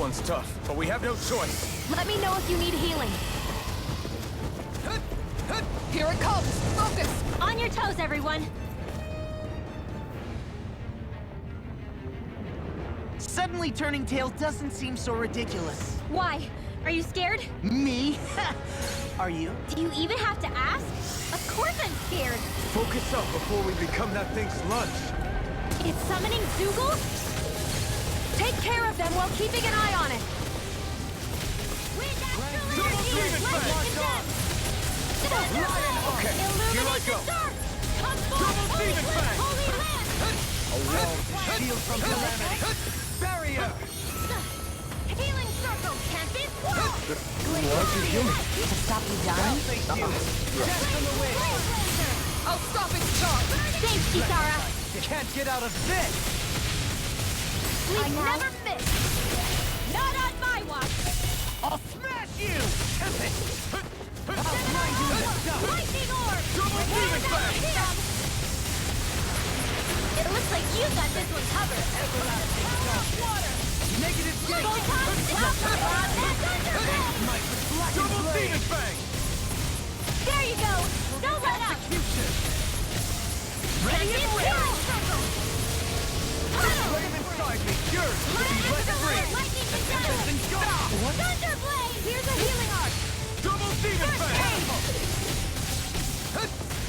one's tough, but we have no choice. Let me know if you need healing. Here it comes! Focus! On your toes, everyone. Suddenly turning tail doesn't seem so ridiculous. Why? Are you scared? Me? Are you? Do you even have to ask? Of course I'm scared. Focus up before we become that thing's lunch. It's summoning Zoogle? Take care of them while keeping an eye on it. Okay, here I go. Double Demon Fang! Holy Land! A wall to shield from calamity. Barrier! Healing circle can't be swallowed! Why'd you heal me? To stop you dying? Face you. Death on the way. I'll stop its charge! Thanks, Kisara! You can't get out of this. We never miss! Not on my watch! I'll smash you. Tempest. I'll grind you into dust. Lightning orb! Double Demon Fang! It looks like you got this one covered. Water! Negative gate. Photon stop my rod! Might with black and Double blade. Demon Fang! There you go! Don't let up! Execution. Radiant kill! Flame inside me, yours to be let free! Lightning Stop! Thunderblade! Here's a healing arc! Double Demon Fang!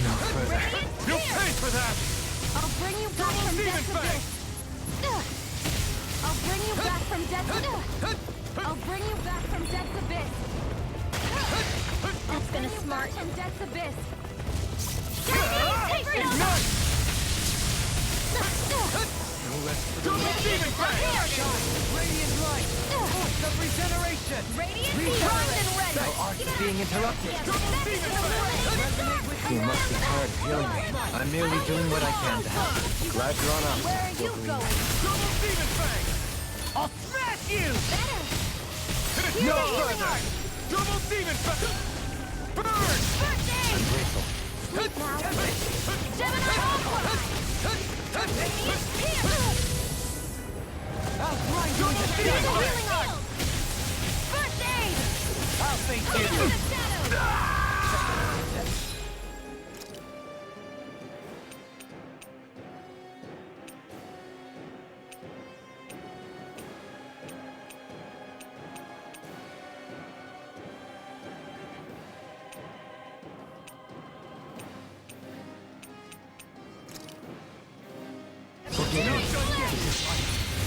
No further. You'll pay for that! I'll bring you back from Demon death to Fang! this. I'll bring you back from death to I'll bring you back from death's abyss. That's been a smart. From death's abyss. Take it None! No rest for the Double Demon Fang! Radiant light. Force of regeneration. Radiant primed and ready. Thou art being interrupted. You must be tired of healing me. I'm merely doing what I can to help. Glad you're on us. Where are you going? Double Demon Fang! I'll smash you. No further! Double Demon Fang! Burn! First aid! I'm grateful. Sleep now. Gemini Aqua! Radiant Peel! I'll grind you into Here's a dust. healing arc! First aid! I'll face Into you. the shadows!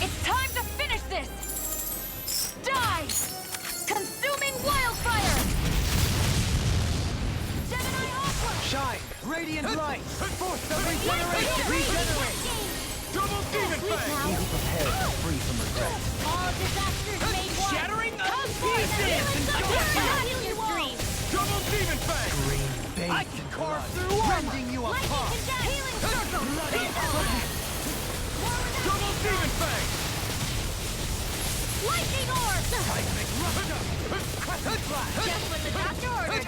It's time to finish this! Die! Consuming wildfire! Gemini Aqua! Shine. Radiant light. Force of regeneration. Regenerate. Double Demon Sleep Fang! now. Eagle prepared, free from regret. All disasters made one! Shattering the Come forth and pieces heal and heal your dreams! Double Demon Fang! Green bait. I can carve through armor! Rending you Lightning apart. condemn! Healing circle! Double Demon Fang! Lightning orb! Seismic rupture. Crescent flash. Just what the doctor ordered!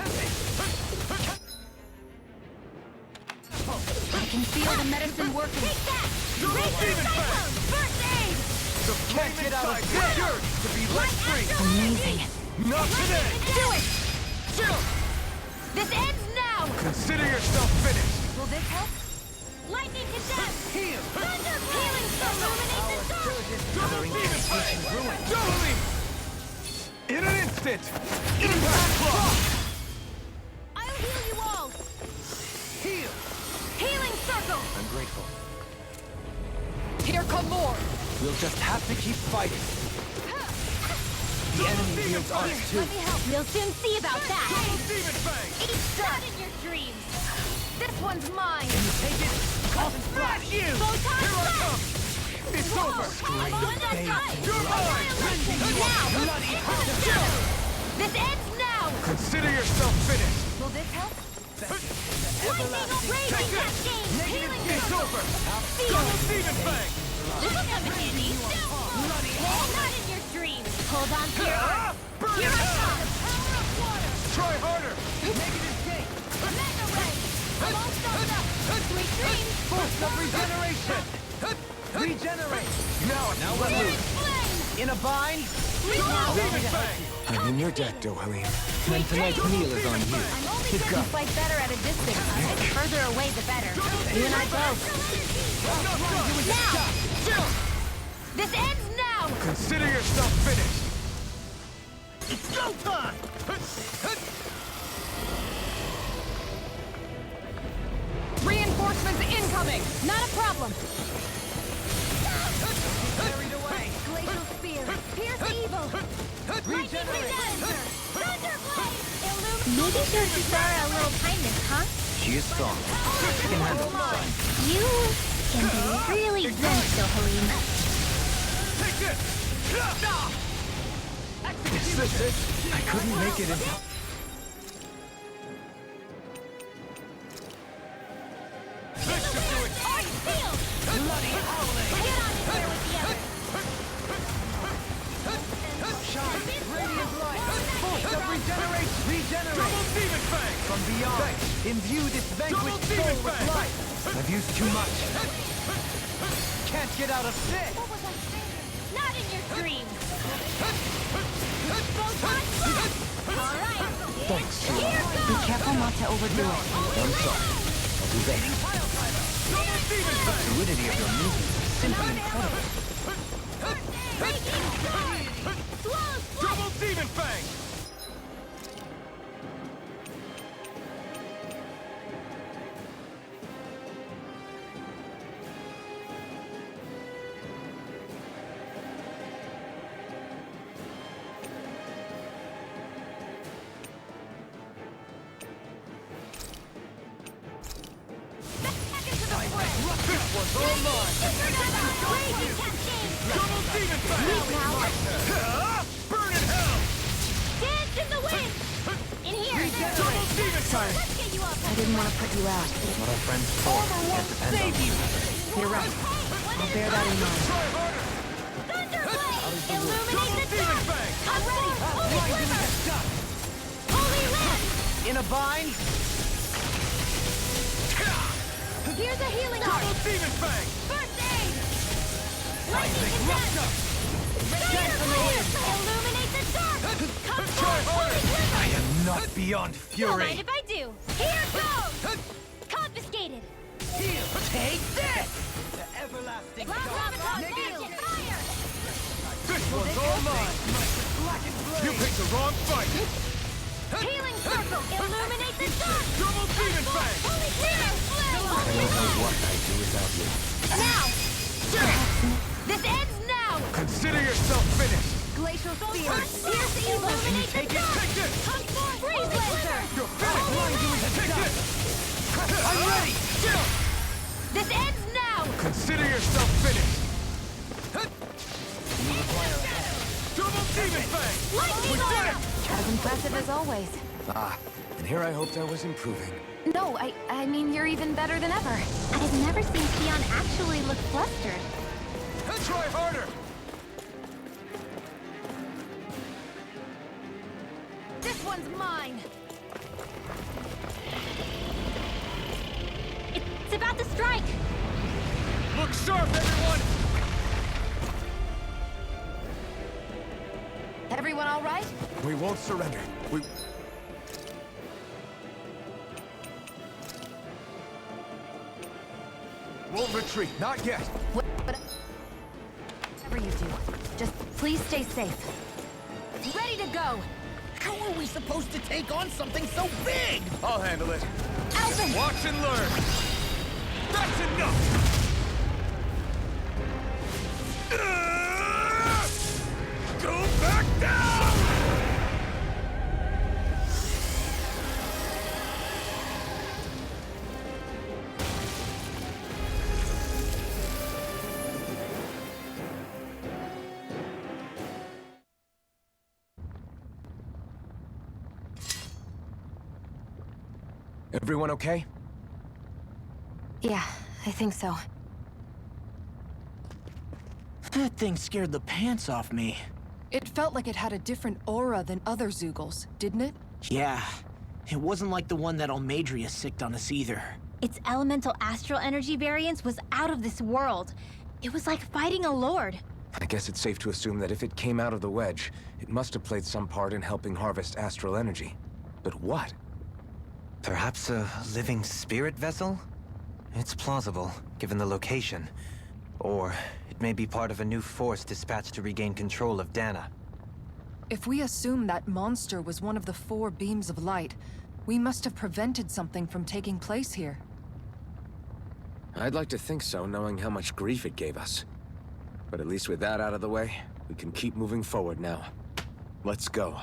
I can feel the medicine working! Take that! Double Razor Demon Fang! Cyclone! First aid! The flame get out of inside is yours to be let free! Amazing! Not today! Do it! Chill! This ends now! Consider yourself finished! Will this help? Lightning condemn! Heal. Thunder healing circle! Illuminate the dark! Double Demon Fang! Double! In an instant! Impact Claw! I'll heal you all! Heal. Healing circle! I'm grateful. Here come more! We'll just have to keep fighting. The enemy wields ours too. Let me help. We'll soon see about that! Double Demon Fang! Eat that in your dreams! This one's mine! Can you take it? I'll smash you. Photon Here I blast! come! It's over! I'm on that side! You're mine! Now! bloody Into the shadows! This ends now! Consider yourself finished! Will this help? Everlasting. Raging Take this. cascade! Healing It's circle! over! Feel Double it! Demon Fang! This will come in handy! Not in your dreams! Hold on to your arm! Burn Here it I out! come! Power of water! Try harder! Negative gate. Mega ray! I'm all stopped up! Sweet dreams! Force of regeneration. Regenerate. Now Now let Spirit loose. flame! In a bind. I'm in your debt, Dohalim. Then tonight's meal is on you. I'm only sure you fight better at a distance. The further away, the better. You and I both. Now! This ends now! Consider yourself finished. It's go time! Reinforcements incoming! Not a problem. Carried away! Glacial Spear. Pierce evil. Lightning Condenser. Thunderblade. Maybe show Kisara a little kindness, huh? She is strong. She can handle the sun. You can be really dense, Dohalim. Take this! Is this it? I couldn't make it into... This should do it! Bloody howling! Get on in there with the others! Shine! Radiant light! Force of regeneration! Regenerate! Double Demon Fang! From beyond, imbue this vanquished soul with life! I've used too much. Can't get out of this! What was I saying? Not in your dreams! All right! Thanks, Here goes! Be careful not to overdo it. I'm sorry. I'll do better. Double Demon The Fang! fluidity of your movements is simply incredible. Double Demon Fang! This one's all mine! Double Demon Fang! Burn in hell! Dance in the wind! In here! Double Demon Fang! Let's get you up! I didn't want to put you out. What our friends for can't depend on. You're right. I'll bear that in mind. Try harder! Thunderblade! Illuminate Double the Demon dark! Fang! I'm ready! Holy Glimmer! Holy Land! In a bind? Here's a healing Double heart! Demon Fang! First aid! Lightning Condense! Thunderblade! Illuminate the dark! Come forth, Holy Glimmer! I am not beyond Don't fury. mind if I do! Here goes! Confiscated! Take this! The everlasting Rock, magic, fire! This one's all mine! You picked the wrong fight! Healing circle! Illuminate the dark! Double Demon Fang! Holy Glimmer! I don't know what I'd do without you. Now! This ends now! Consider yourself finished! Glacial Spear! Pierce evil! Illuminate the dark! Take this! Come forth! Freeze Lancer! You're finished! Take this! I'm ready! This ends now! Consider yourself finished! Double Demon Fang! Lightning aura! As impressive as always. Ah, and here I hoped I was improving. No, I mean, you're even better than ever. I've never seen Xion actually look flustered. Try harder! This one's mine! It's about to strike! Look sharp, everyone! Everyone all right? We won't surrender. We... won't retreat, not yet. Whatever you do, just please stay safe. Ready to go! How are we supposed to take on something so big? I'll handle it. Alvin! Watch and learn. That's enough! Go back down! Everyone okay? Yeah, I think so. That thing scared the pants off me. It felt like it had a different aura than other Zeugles, didn't it? Yeah. It wasn't like the one that Almadria sicked on us either. Its elemental astral energy variance was out of this world. It was like fighting a lord. I guess it's safe to assume that if it came out of the wedge, it must have played some part in helping harvest astral energy. But what? Perhaps a living spirit vessel? It's plausible, given the location. Or it may be part of a new force dispatched to regain control of Dana. If we assume that monster was one of the 4 beams of light, we must have prevented something from taking place here. I'd like to think so, knowing how much grief it gave us. But at least with that out of the way, we can keep moving forward now. Let's go.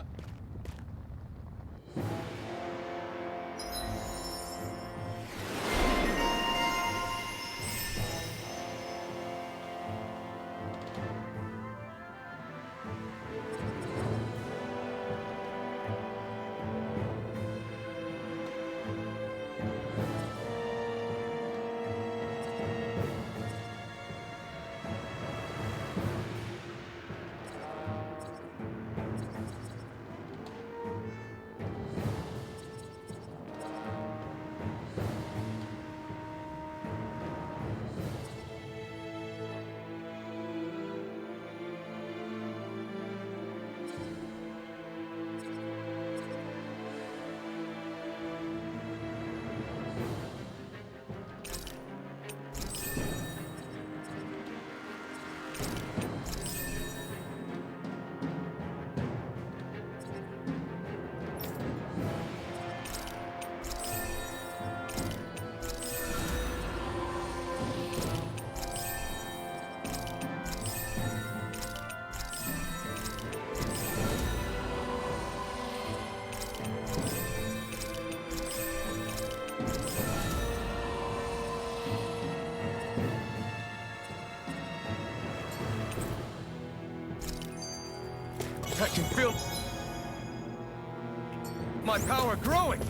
I can feel my power growing.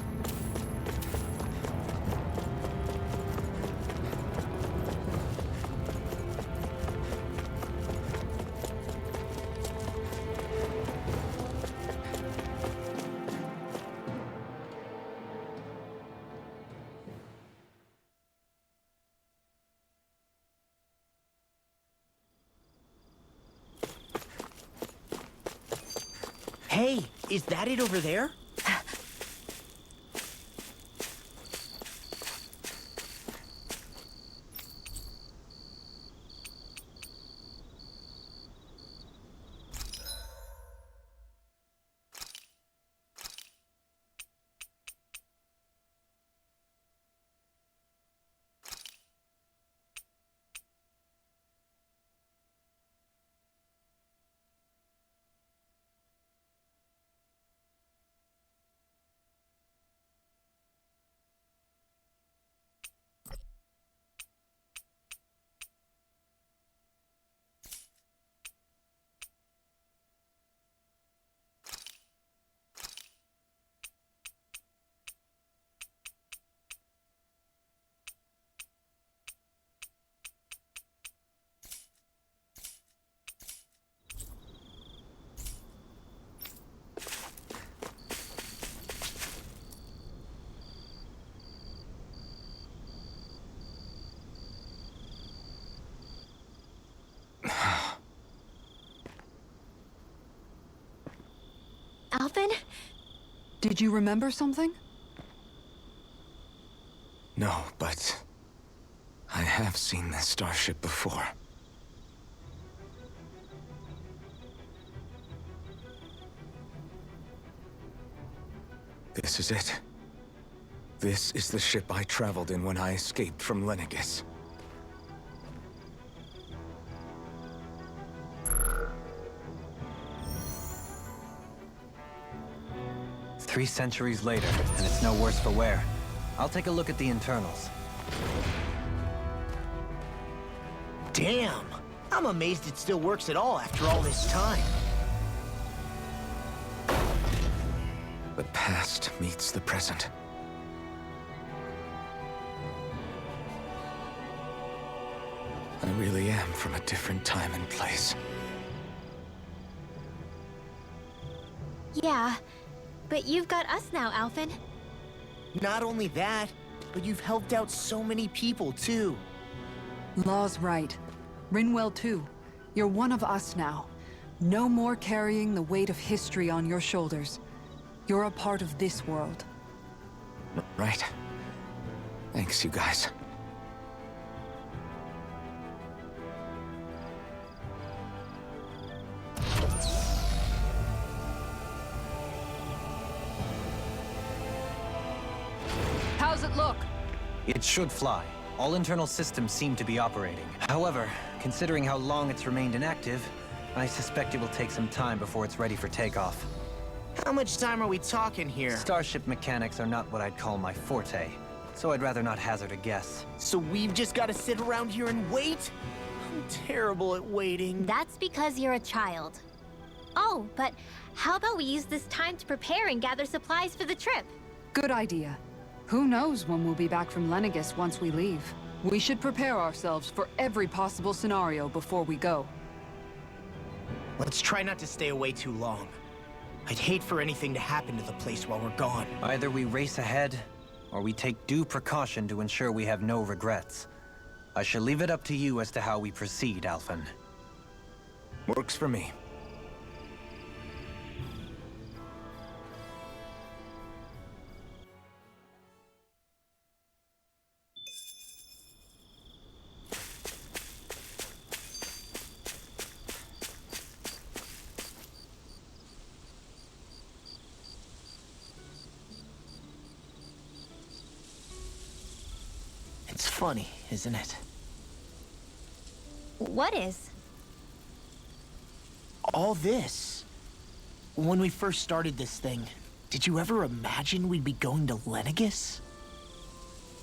Hey, is that it over there? Alphen? Did you remember something? No, but I have seen this starship before. This is it. This is the ship I traveled in when I escaped from Lenegis. Three centuries later, and it's no worse for wear. I'll take a look at the internals. Damn! I'm amazed it still works at all after all this time. The past meets the present. I really am from a different time and place. Yeah, but you've got us now, Alphen. Not only that, but you've helped out so many people, too. Law's right. Rinwell too. You're one of us now. No more carrying the weight of history on your shoulders. You're a part of this world. Right. Thanks, you guys. How's it look? It should fly. All internal systems seem to be operating. However, considering how long it's remained inactive, I suspect it will take some time before it's ready for takeoff. How much time are we talking here? Starship mechanics are not what I'd call my forte, so I'd rather not hazard a guess. So we've just got to sit around here and wait? I'm terrible at waiting. That's because you're a child. Oh, but how about we use this time to prepare and gather supplies for the trip? Good idea. Who knows when we'll be back from Lenegis once we leave? We should prepare ourselves for every possible scenario before we go. Let's try not to stay away too long. I'd hate for anything to happen to the place while we're gone. Either we race ahead, or we take due precaution to ensure we have no regrets. I shall leave it up to you as to how we proceed, Alphen. Works for me. It's funny, isn't it? What is? All this. When we first started this thing, did you ever imagine we'd be going to Lenegis?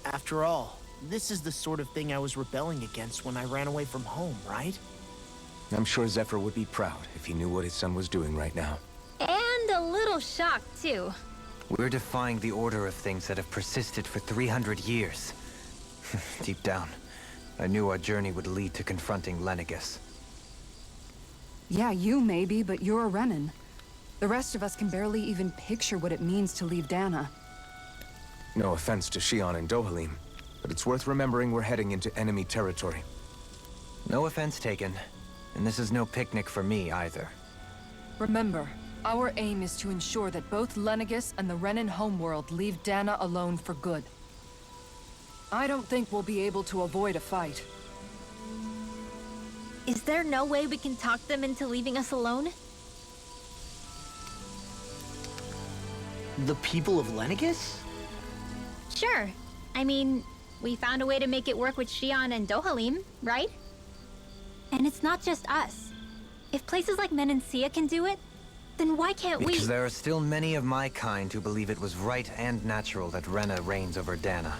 After all, this is the sort of thing I was rebelling against when I ran away from home, right? I'm sure Zephyr would be proud if he knew what his son was doing right now. And a little shocked, too. We're defying the order of things that have persisted for 300 years. Deep down, I knew our journey would lead to confronting Lenegis. Yeah, you maybe, but you're a Renan. The rest of us can barely even picture what it means to leave Dana. No offense to Shion and Dohalim, but it's worth remembering we're heading into enemy territory. No offense taken, and this is no picnic for me either. Remember, our aim is to ensure that both Lenegis and the Renan homeworld leave Dana alone for good. I don't think we'll be able to avoid a fight. Is there no way we can talk them into leaving us alone? The people of Lenegis? Sure. I mean, we found a way to make it work with Shion and Dohalim, right? And it's not just us. If places like Menancia can do it, then why can't we? Because there are still many of my kind who believe it was right and natural that Rena reigns over Dana.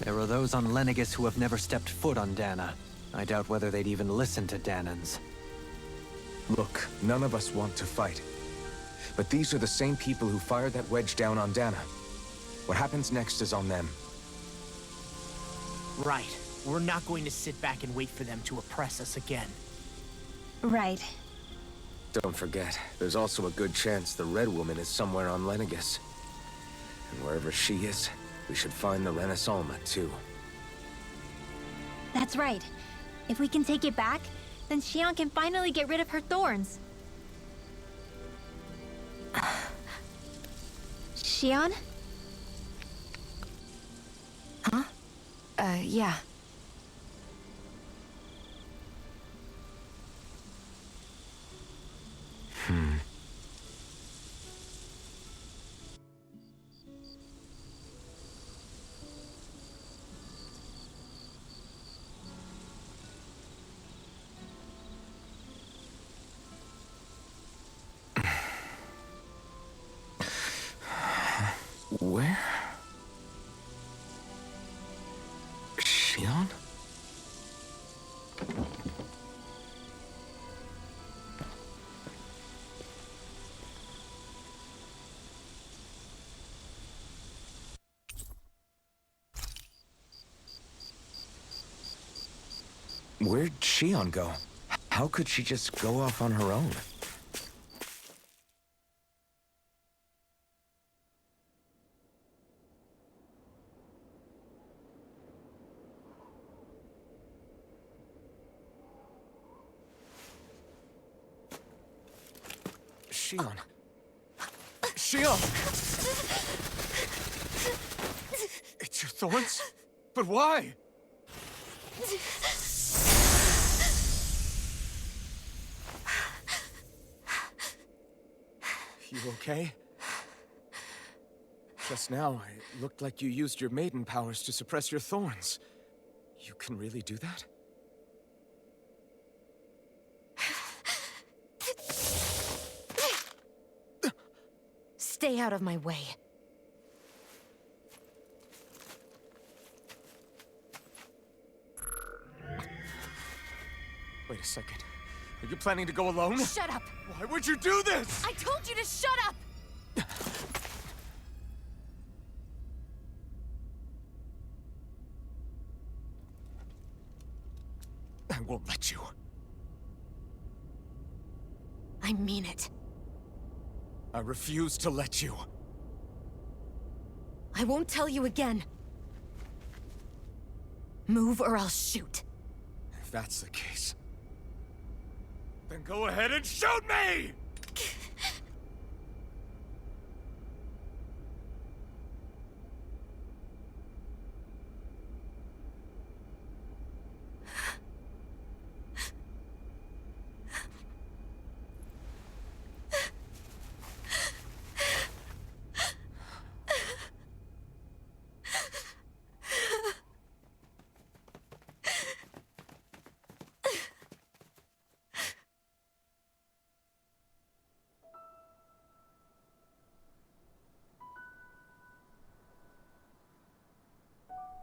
There are those on Lenegis who have never stepped foot on Dana. I doubt whether they'd even listen to Danans. Look, none of us want to fight. But these are the same people who fired that wedge down on Dana. What happens next is on them. Right. We're not going to sit back and wait for them to oppress us again. Right. Don't forget, there's also a good chance the Red Woman is somewhere on Lenegis. And wherever she is, we should find the Renaissance too. That's right. If we can take it back, then Shion can finally get rid of her thorns. Shion? Yeah. Where? Shion? Where'd Shion go? How could she just go off on her own? Shion. Shion! It's your thorns? But why? You okay? Just now, it looked like you used your maiden powers to suppress your thorns. You can really do that? Stay out of my way. Wait a second. Are you planning to go alone? Shut up! Why would you do this? I told you to shut up! I won't let you. I mean it. I refuse to let you. I won't tell you again. Move or I'll shoot. If that's the case, then go ahead and shoot me!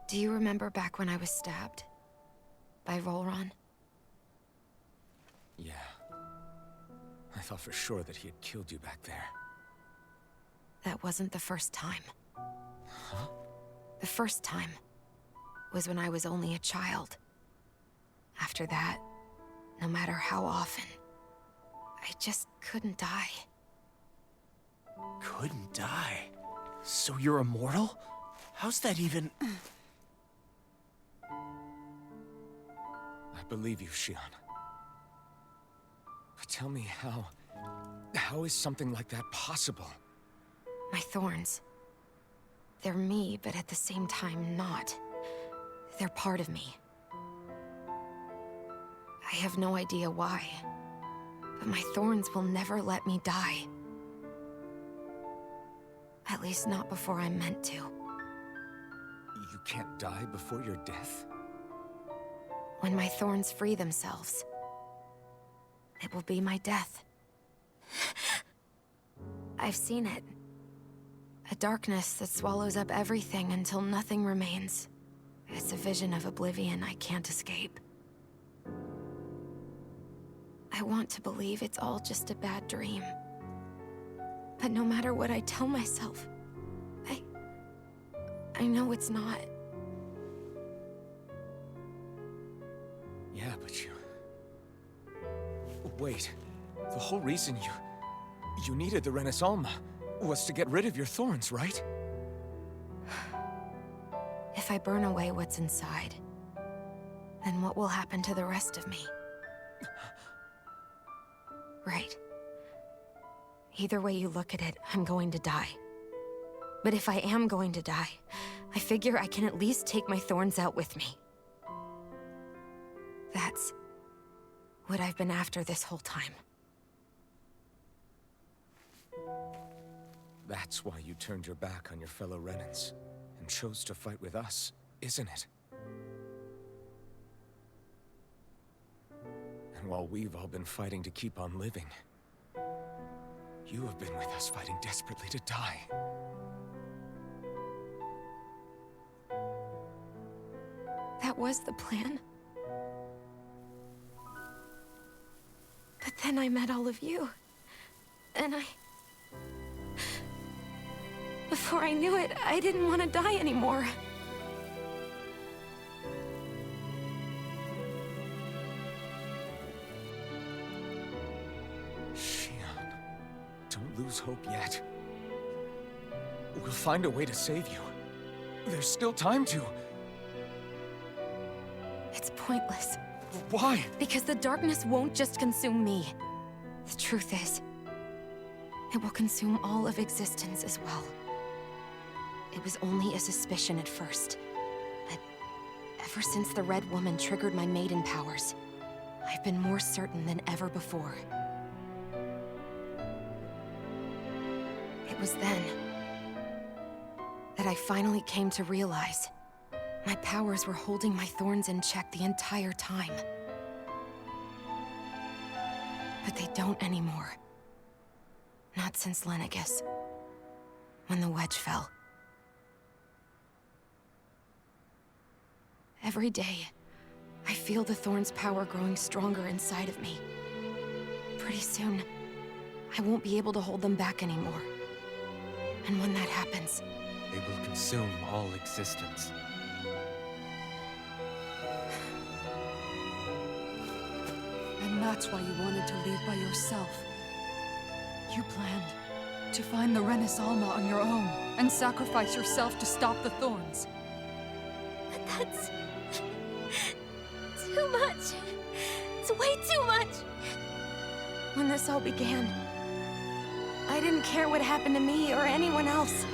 Do you remember back when I was stabbed? By Rolron? Yeah. I thought for sure that he had killed you back there. That wasn't the first time. Huh? The first time was when I was only a child. After that, no matter how often, I just couldn't die. Couldn't die? So you're immortal? How's that even... I believe you, Shion. But tell me how... How is something like that possible? My thorns. They're me, but at the same time not. They're part of me. I have no idea why, but my thorns will never let me die. At least not before I'm meant to. You can't die before your death? When my thorns free themselves, it will be my death. I've seen it. A darkness that swallows up everything until nothing remains. It's a vision of oblivion I can't escape. I want to believe it's all just a bad dream. But no matter what I tell myself, I know it's not. Yeah, but you... Wait. The whole reason you needed the Renaissance was to get rid of your thorns, right? If I burn away what's inside, then what will happen to the rest of me? Right. Either way you look at it, I'm going to die. But if I am going to die, I figure I can at least take my thorns out with me. That's what I've been after this whole time. That's why you turned your back on your fellow Renans and chose to fight with us, isn't it? And while we've all been fighting to keep on living, you have been with us fighting desperately to die. That was the plan. But then I met all of you. And before I knew it, I didn't want to die anymore. Shion, don't lose hope yet. We'll find a way to save you. There's still time to... It's pointless. Why? Because the darkness won't just consume me. The truth is, it will consume all of existence as well. It was only a suspicion at first, but ever since the Red Woman triggered my maiden powers, I've been more certain than ever before. It was then that I finally came to realize my powers were holding my thorns in check the entire time. But they don't anymore. Not since Lenegis, when the wedge fell. Every day, I feel the thorn's power growing stronger inside of me. Pretty soon, I won't be able to hold them back anymore. And when that happens, They will consume all existence. And that's why you wanted to leave by yourself. You planned to find the Renis Alma on your own and sacrifice yourself to stop the thorns. But that's... too much. It's way too much. when this all began, I didn't care what happened to me or anyone else.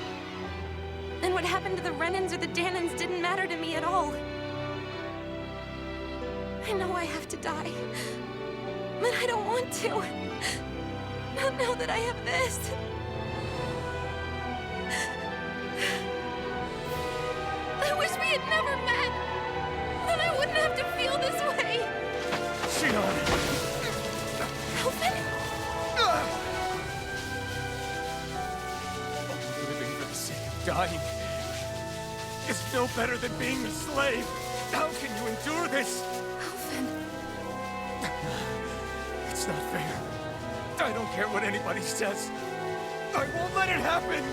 And what happened to the Renans or the Danans didn't matter to me at all. I know I have to die, but I don't want to. Not now that I have this. I wish we had never met. Then I wouldn't have to feel this way. Shion! Alphen? Living for the sake of dying is no better than being a slave. How can you endure this? Alphen. It's not fair. I don't care what anybody says. I won't let it happen.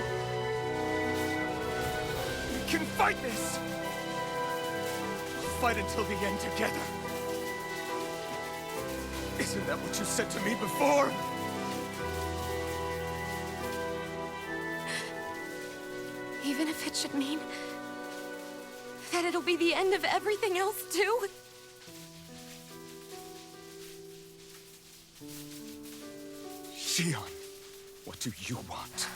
We can fight this. We'll fight until the end together. Isn't that what you said to me before? Even if it should mean that it'll be the end of everything else, too? Shion, what do you want?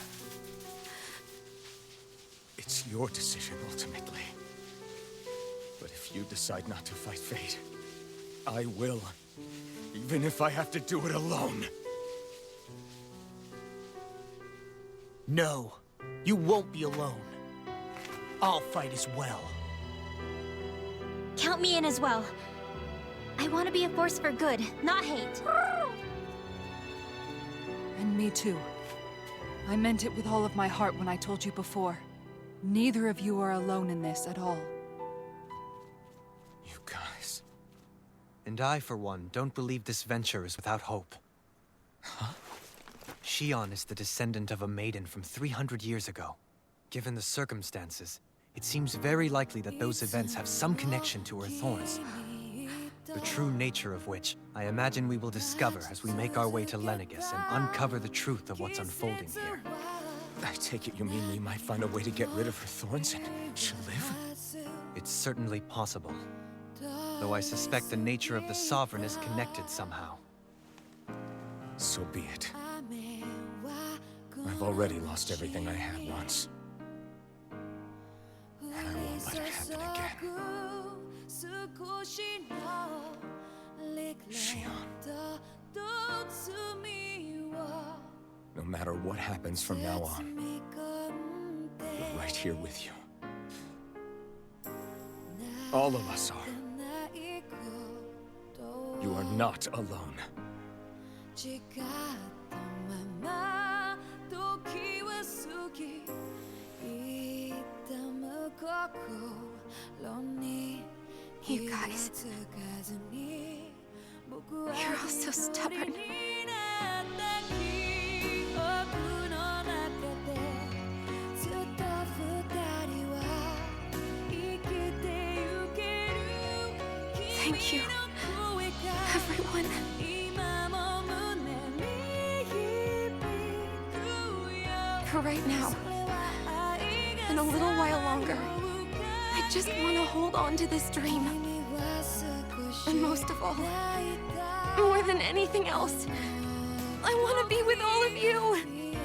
It's your decision, ultimately. But if you decide not to fight fate, I will. Even if I have to do it alone. No, you won't be alone. I'll fight as well. Count me in as well. I want to be a force for good, not hate. And me too. I meant it with all of my heart when I told you before. Neither of you are alone in this at all. You guys... And I, for one, don't believe this venture is without hope. Huh? Shion is the descendant of a maiden from 300 years ago. Given the circumstances, it seems very likely that those events have some connection to her thorns. The true nature of which, I imagine we will discover as we make our way to Lenegis and uncover the truth of what's unfolding here. I take it you mean we might find a way to get rid of her thorns and she'll live? It's certainly possible. Though I suspect the nature of the Sovereign is connected somehow. So be it. I've already lost everything I had once. And I won't let it happen again. Shion. No matter what happens from now on, we're right here with you. All of us are. You are not alone. You guys... You're all so stubborn. Thank you, everyone. For right now, and a little while longer, I just want to hold on to this dream. And most of all, more than anything else, I want to be with all of you.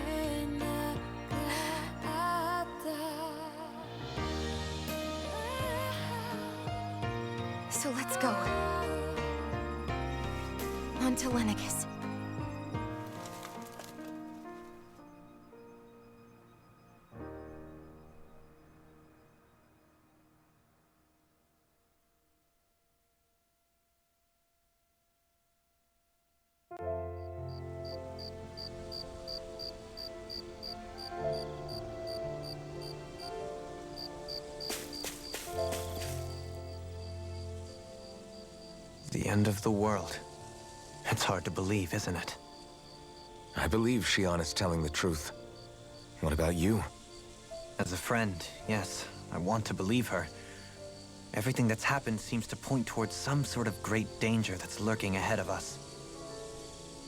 So let's go. On to Lenegis. The end of the world. It's hard to believe, isn't it? I believe Shion is telling the truth. What about you? As a friend, yes, I want to believe her. Everything that's happened seems to point towards some sort of great danger that's lurking ahead of us.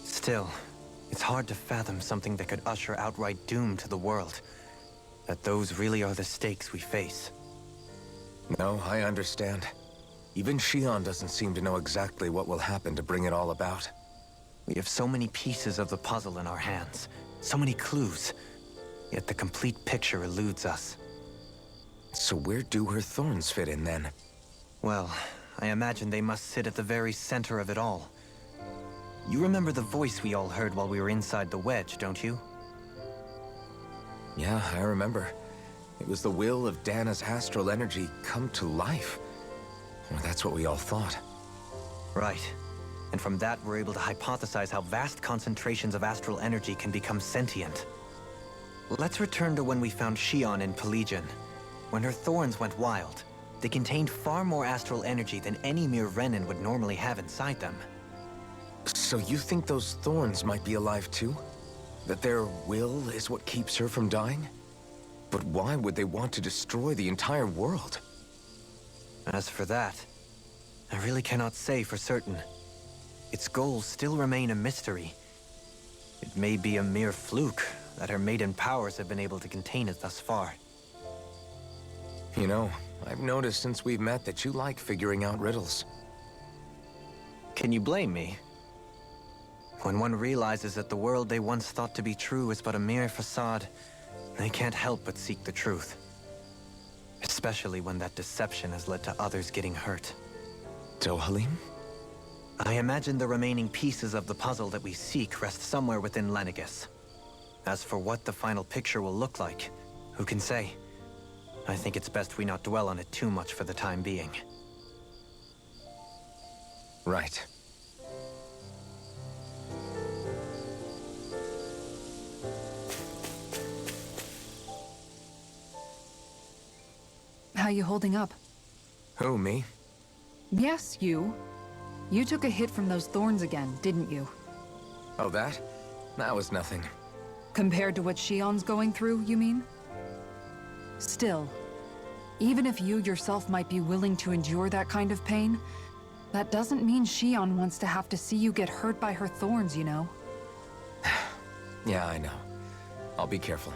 Still, it's hard to fathom something that could usher outright doom to the world. That those really are the stakes we face. No, I understand. Even Shion doesn't seem to know exactly what will happen to bring it all about. We have so many pieces of the puzzle in our hands, so many clues, yet the complete picture eludes us. So where do her thorns fit in then? Well, I imagine they must sit at the very center of it all. You remember the voice we all heard while we were inside the wedge, don't you? Yeah, I remember. It was the will of Dana's astral energy come to life. Well, that's what we all thought. Right. And from that, we're able to hypothesize how vast concentrations of astral energy can become sentient. Let's return to when we found Shion in Pelegion. When her thorns went wild, they contained far more astral energy than any mere Renin would normally have inside them. So you think those thorns might be alive too? That their will is what keeps her from dying? But why would they want to destroy the entire world? As for that, I really cannot say for certain. Its goals still remain a mystery. It may be a mere fluke that her maiden powers have been able to contain it thus far. You know, I've noticed since we've met that you like figuring out riddles. Can you blame me? When one realizes that the world they once thought to be true is but a mere facade, they can't help but seek the truth. Especially when that deception has led to others getting hurt. Dohalim? I imagine the remaining pieces of the puzzle that we seek rest somewhere within Lenegis. As for what the final picture will look like, who can say? I think it's best we not dwell on it too much for the time being. Right. How you holding up? Who, me? Yes, you. You took a hit from those thorns again, didn't you? Oh, that? That was nothing. Compared to what Shion's going through, you mean? Still, even if you yourself might be willing to endure that kind of pain, that doesn't mean Shion wants to have to see you get hurt by her thorns, you know? Yeah, I know. I'll be careful.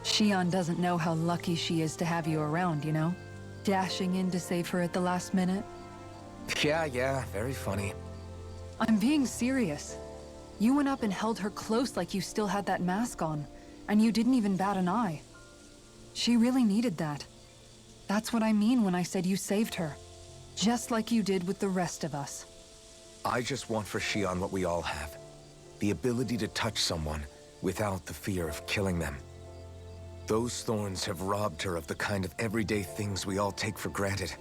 Shion doesn't know how lucky she is to have you around, you know? Dashing in to save her at the last minute. Yeah, very funny. I'm being serious. You went up and held her close like you still had that mask on, and you didn't even bat an eye. She really needed that. That's what I mean when I said you saved her. Just like you did with the rest of us. I just want for Shion what we all have. The ability to touch someone without the fear of killing them. Those thorns have robbed her of the kind of everyday things we all take for granted.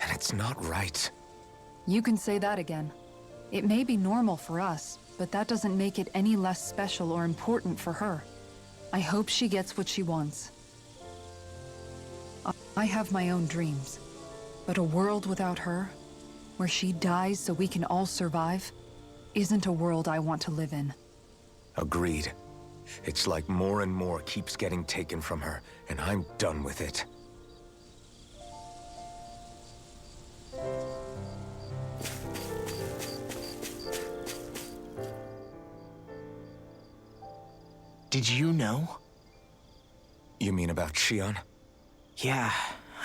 And it's not right. You can say that again. It may be normal for us, but that doesn't make it any less special or important for her. I hope she gets what she wants. I have my own dreams, but a world without her, where she dies so we can all survive, isn't a world I want to live in. Agreed. It's like more and more keeps getting taken from her, and I'm done with it. Did you know? You mean about Shion? Yeah,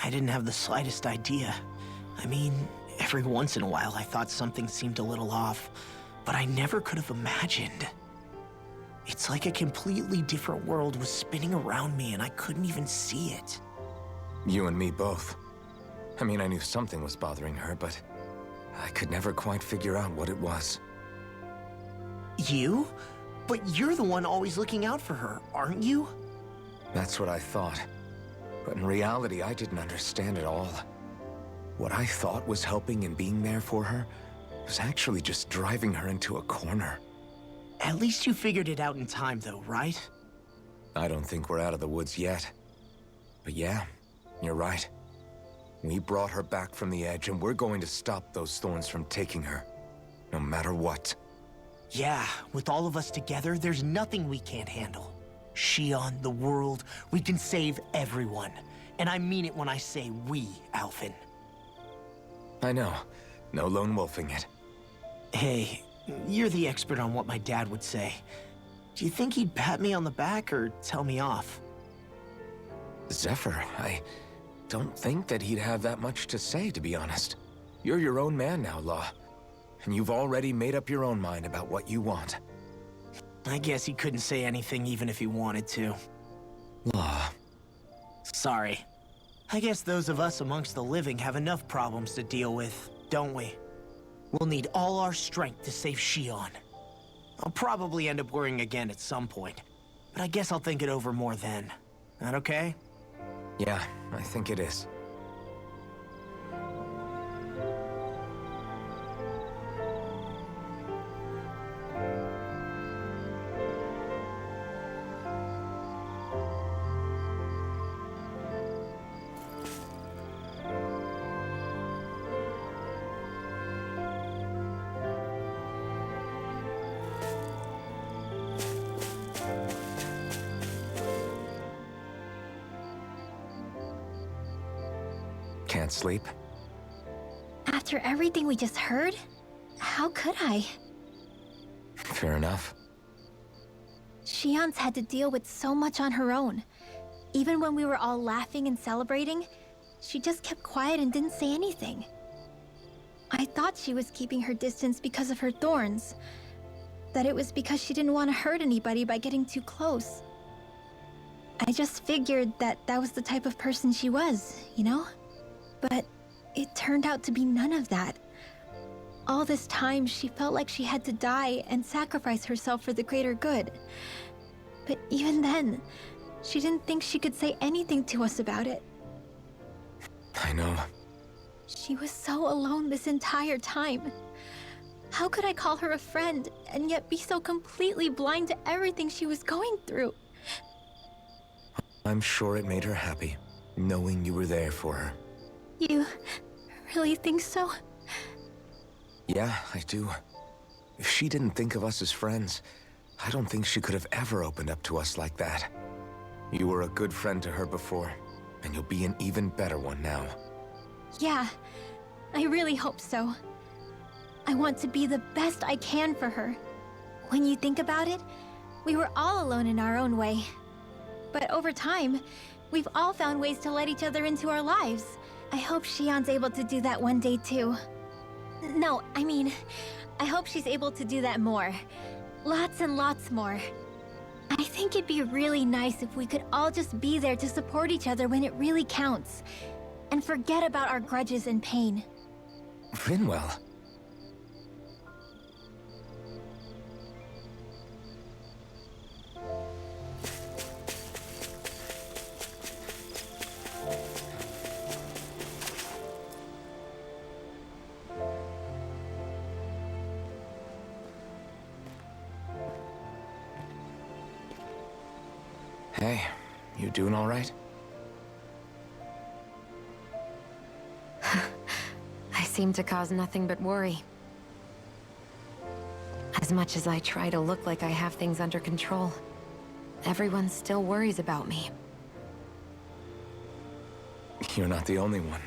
I didn't have the slightest idea. I mean, every once in a while I thought something seemed a little off, but I never could have imagined. It's like a completely different world was spinning around me and I couldn't even see it. You and me both. I mean, I knew something was bothering her, but I could never quite figure out what it was. You? But you're the one always looking out for her, aren't you? That's what I thought. But in reality, I didn't understand it all. What I thought was helping and being there for her was actually just driving her into a corner. At least you figured it out in time, though, right? I don't think we're out of the woods yet. But yeah, you're right. We brought her back from the edge, and we're going to stop those thorns from taking her. No matter what. Yeah, with all of us together, there's nothing we can't handle. Shion, the world, we can save everyone. And I mean it when I say we, Alphen. I know. No lone wolfing it. Hey, you're the expert on what my dad would say. Do you think he'd pat me on the back or tell me off? Zephyr, I don't think that he'd have that much to say, to be honest. You're your own man now, Law. And you've already made up your own mind about what you want. I guess he couldn't say anything even if he wanted to. Law. Sorry. I guess those of us amongst the living have enough problems to deal with, don't we? We'll need all our strength to save Shion. I'll probably end up worrying again at some point, but I guess I'll think it over more then. That okay? Yeah, I think it is. Can't sleep? After everything we just heard, how could I? Fair enough. Shion's had to deal with so much on her own. Even when we were all laughing and celebrating, she just kept quiet and didn't say anything. I thought she was keeping her distance because of her thorns. That it was because she didn't want to hurt anybody by getting too close. I just figured that that was the type of person she was, you know? But it turned out to be none of that. All this time, she felt like she had to die and sacrifice herself for the greater good. But even then, she didn't think she could say anything to us about it. I know. She was so alone this entire time. How could I call her a friend and yet be so completely blind to everything she was going through? I'm sure it made her happy, knowing you were there for her. You really think so? Yeah, I do. If she didn't think of us as friends, I don't think she could have ever opened up to us like that. You were a good friend to her before, and you'll be an even better one now. Yeah, I really hope so. I want to be the best I can for her. When you think about it, we were all alone in our own way. But over time, we've all found ways to let each other into our lives. I hope Shion's able to do that one day too. No, I mean, I hope she's able to do that more. Lots and lots more. I think it'd be really nice if we could all just be there to support each other when it really counts. And forget about our grudges and pain. Rinwell. Hey, you doing all right? I seem to cause nothing but worry. As much as I try to look like I have things under control, everyone still worries about me. You're not the only one.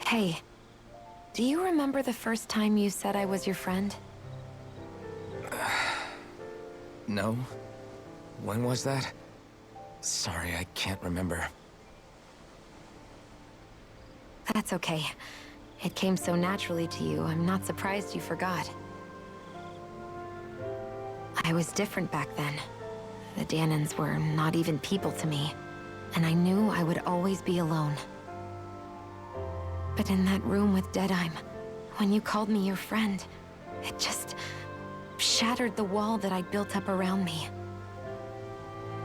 Hey, do you remember the first time you said I was your friend? No? When was that? Sorry, I can't remember. That's okay. It came so naturally to you, I'm not surprised you forgot. I was different back then. The Dahnans were not even people to me, and I knew I would always be alone. But in that room with Deadheim, when you called me your friend, it just shattered the wall that I'd built up around me.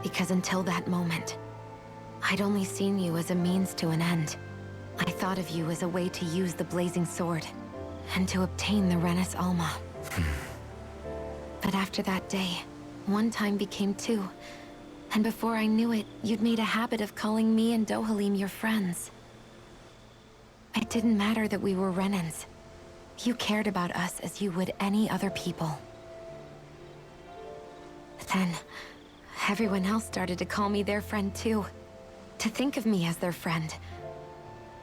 Because until that moment, I'd only seen you as a means to an end. I thought of you as a way to use the Blazing Sword, and to obtain the Renis Alma. But after that day, one time became two, and before I knew it, you'd made a habit of calling me and Dohalim your friends. It didn't matter that we were Renans. You cared about us as you would any other people. But then, everyone else started to call me their friend too. To think of me as their friend.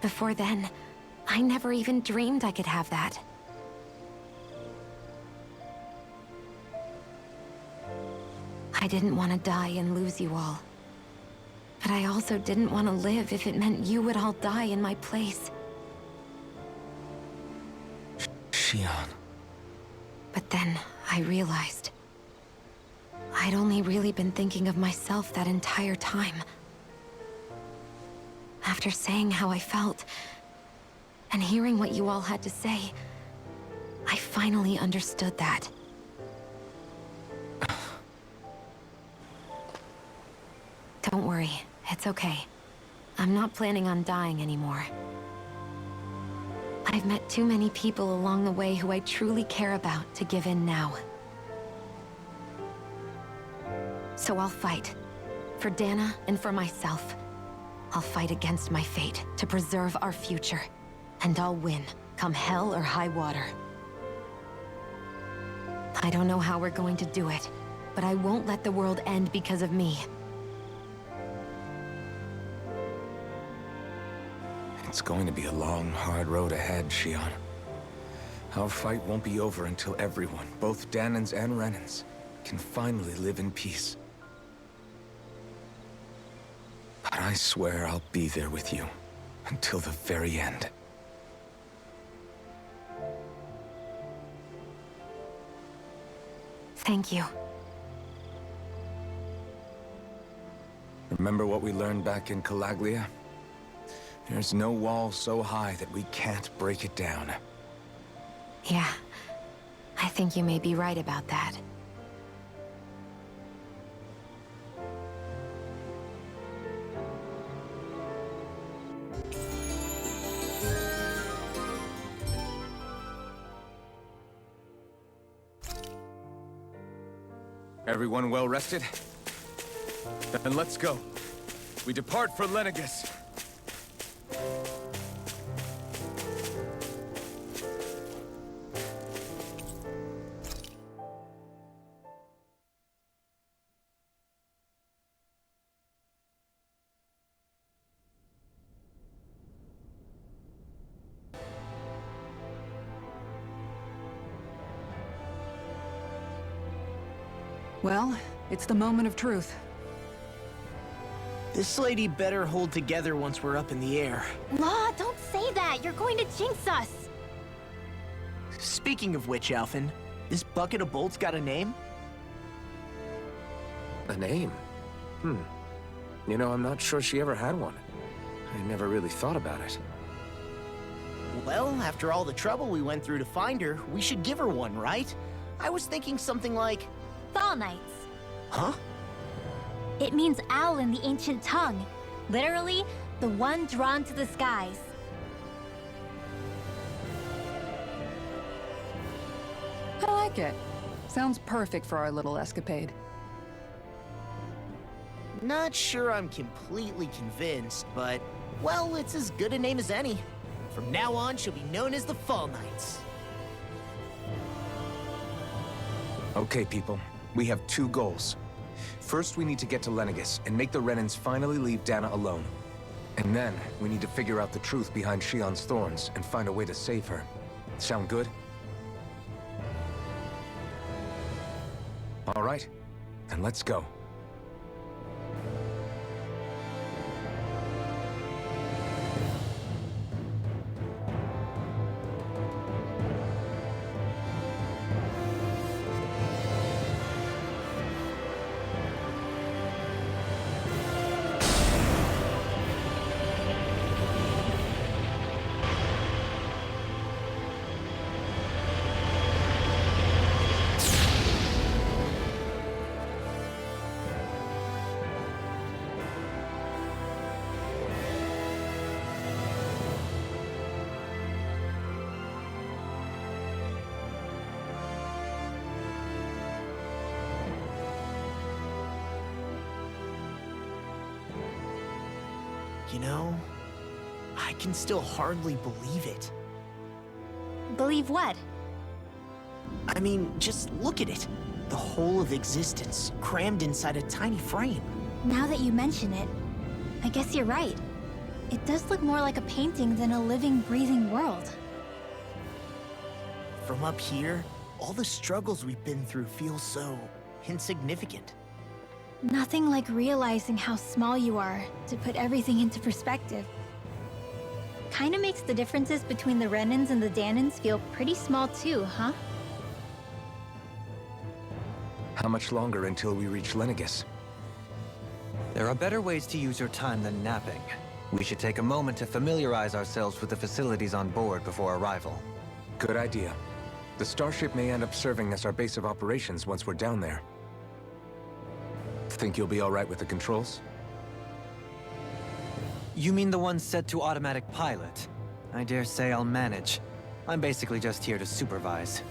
Before then, I never even dreamed I could have that. I didn't want to die and lose you all. But I also didn't want to live if it meant you would all die in my place. Shionne. But then I realized I'd only really been thinking of myself that entire time. After saying how I felt, and hearing what you all had to say, I finally understood that. Don't worry, it's okay. I'm not planning on dying anymore. I've met too many people along the way who I truly care about to give in now. So I'll fight. For Dana and for myself. I'll fight against my fate to preserve our future. And I'll win, come hell or high water. I don't know how we're going to do it, but I won't let the world end because of me. It's going to be a long, hard road ahead, Shionne. Our fight won't be over until everyone, both Dahnans and Renans, can finally live in peace. But I swear I'll be there with you until the very end. Thank you. Remember what we learned back in Calaglia? There's no wall so high that we can't break it down. Yeah, I think you may be right about that. Everyone well rested? Then let's go. We depart for Lenegis. Well, it's the moment of truth. This lady better hold together once we're up in the air. Law, don't say that. You're going to jinx us. Speaking of which, Alphen, this bucket of bolts got a name? A name? You know, I'm not sure she ever had one. I never really thought about it. Well, after all the trouble we went through to find her, we should give her one, right? I was thinking something like... Fall Knights. Huh? It means owl in the ancient tongue. Literally, the one drawn to the skies. I like it. Sounds perfect for our little escapade. Not sure I'm completely convinced, but... well, it's as good a name as any. From now on, she'll be known as the Fall Knights. Okay, people. We have two goals. First, we need to get to Lenegis and make the Renans finally leave Dana alone. And then, we need to figure out the truth behind Shionne's thorns and find a way to save her. Sound good? All right, then let's go. You know, I can still hardly believe it. Believe what? I mean, just look at it. The whole of existence crammed inside a tiny frame. Now that you mention it, I guess you're right. It does look more like a painting than a living, breathing world. From up here, all the struggles we've been through feel so insignificant. Nothing like realizing how small you are to put everything into perspective. Kinda makes the differences between the Renans and the Danans feel pretty small too, huh? How much longer until we reach Lenegis? There are better ways to use your time than napping. We should take a moment to familiarize ourselves with the facilities on board before arrival. Good idea. The starship may end up serving as our base of operations once we're down there. Think you'll be all right with the controls? You mean the ones set to automatic pilot? I dare say I'll manage. I'm basically just here to supervise.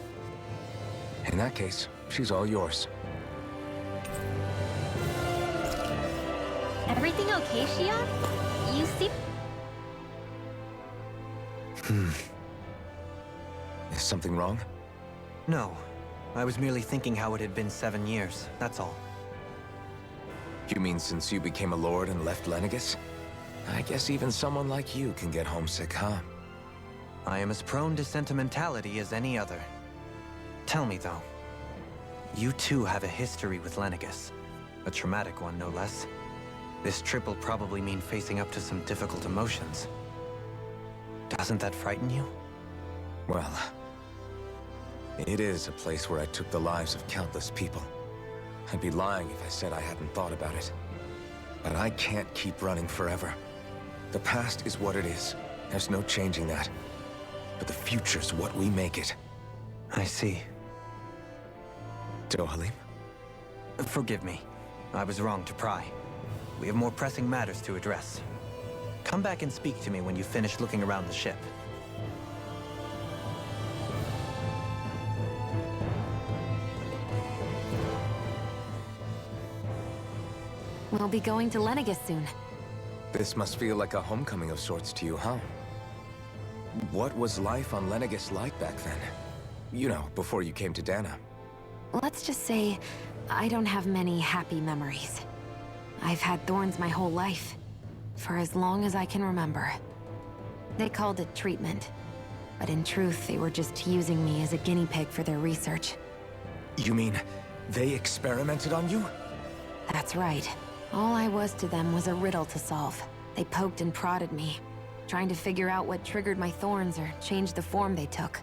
In that case, she's all yours. Everything okay, Shion? You seem... Is something wrong? No. I was merely thinking how it had been 7 years, that's all. You mean since you became a lord and left Lenegis? I guess even someone like you can get homesick, huh? I am as prone to sentimentality as any other. Tell me, though. You too have a history with Lenegis. A traumatic one, no less. This trip will probably mean facing up to some difficult emotions. Doesn't that frighten you? Well, it is a place where I took the lives of countless people. I'd be lying if I said I hadn't thought about it. But I can't keep running forever. The past is what it is. There's no changing that. But the future's what we make it. I see. Dohalim? Forgive me. I was wrong to pry. We have more pressing matters to address. Come back and speak to me when you finish looking around the ship. We'll be going to Lenegis soon. This must feel like a homecoming of sorts to you, huh? What was life on Lenegis like back then? You know, before you came to Dana. Let's just say, I don't have many happy memories. I've had thorns my whole life, for as long as I can remember. They called it treatment, but in truth, they were just using me as a guinea pig for their research. You mean, they experimented on you? That's right. All I was to them was a riddle to solve. They poked and prodded me, trying to figure out what triggered my thorns or changed the form they took.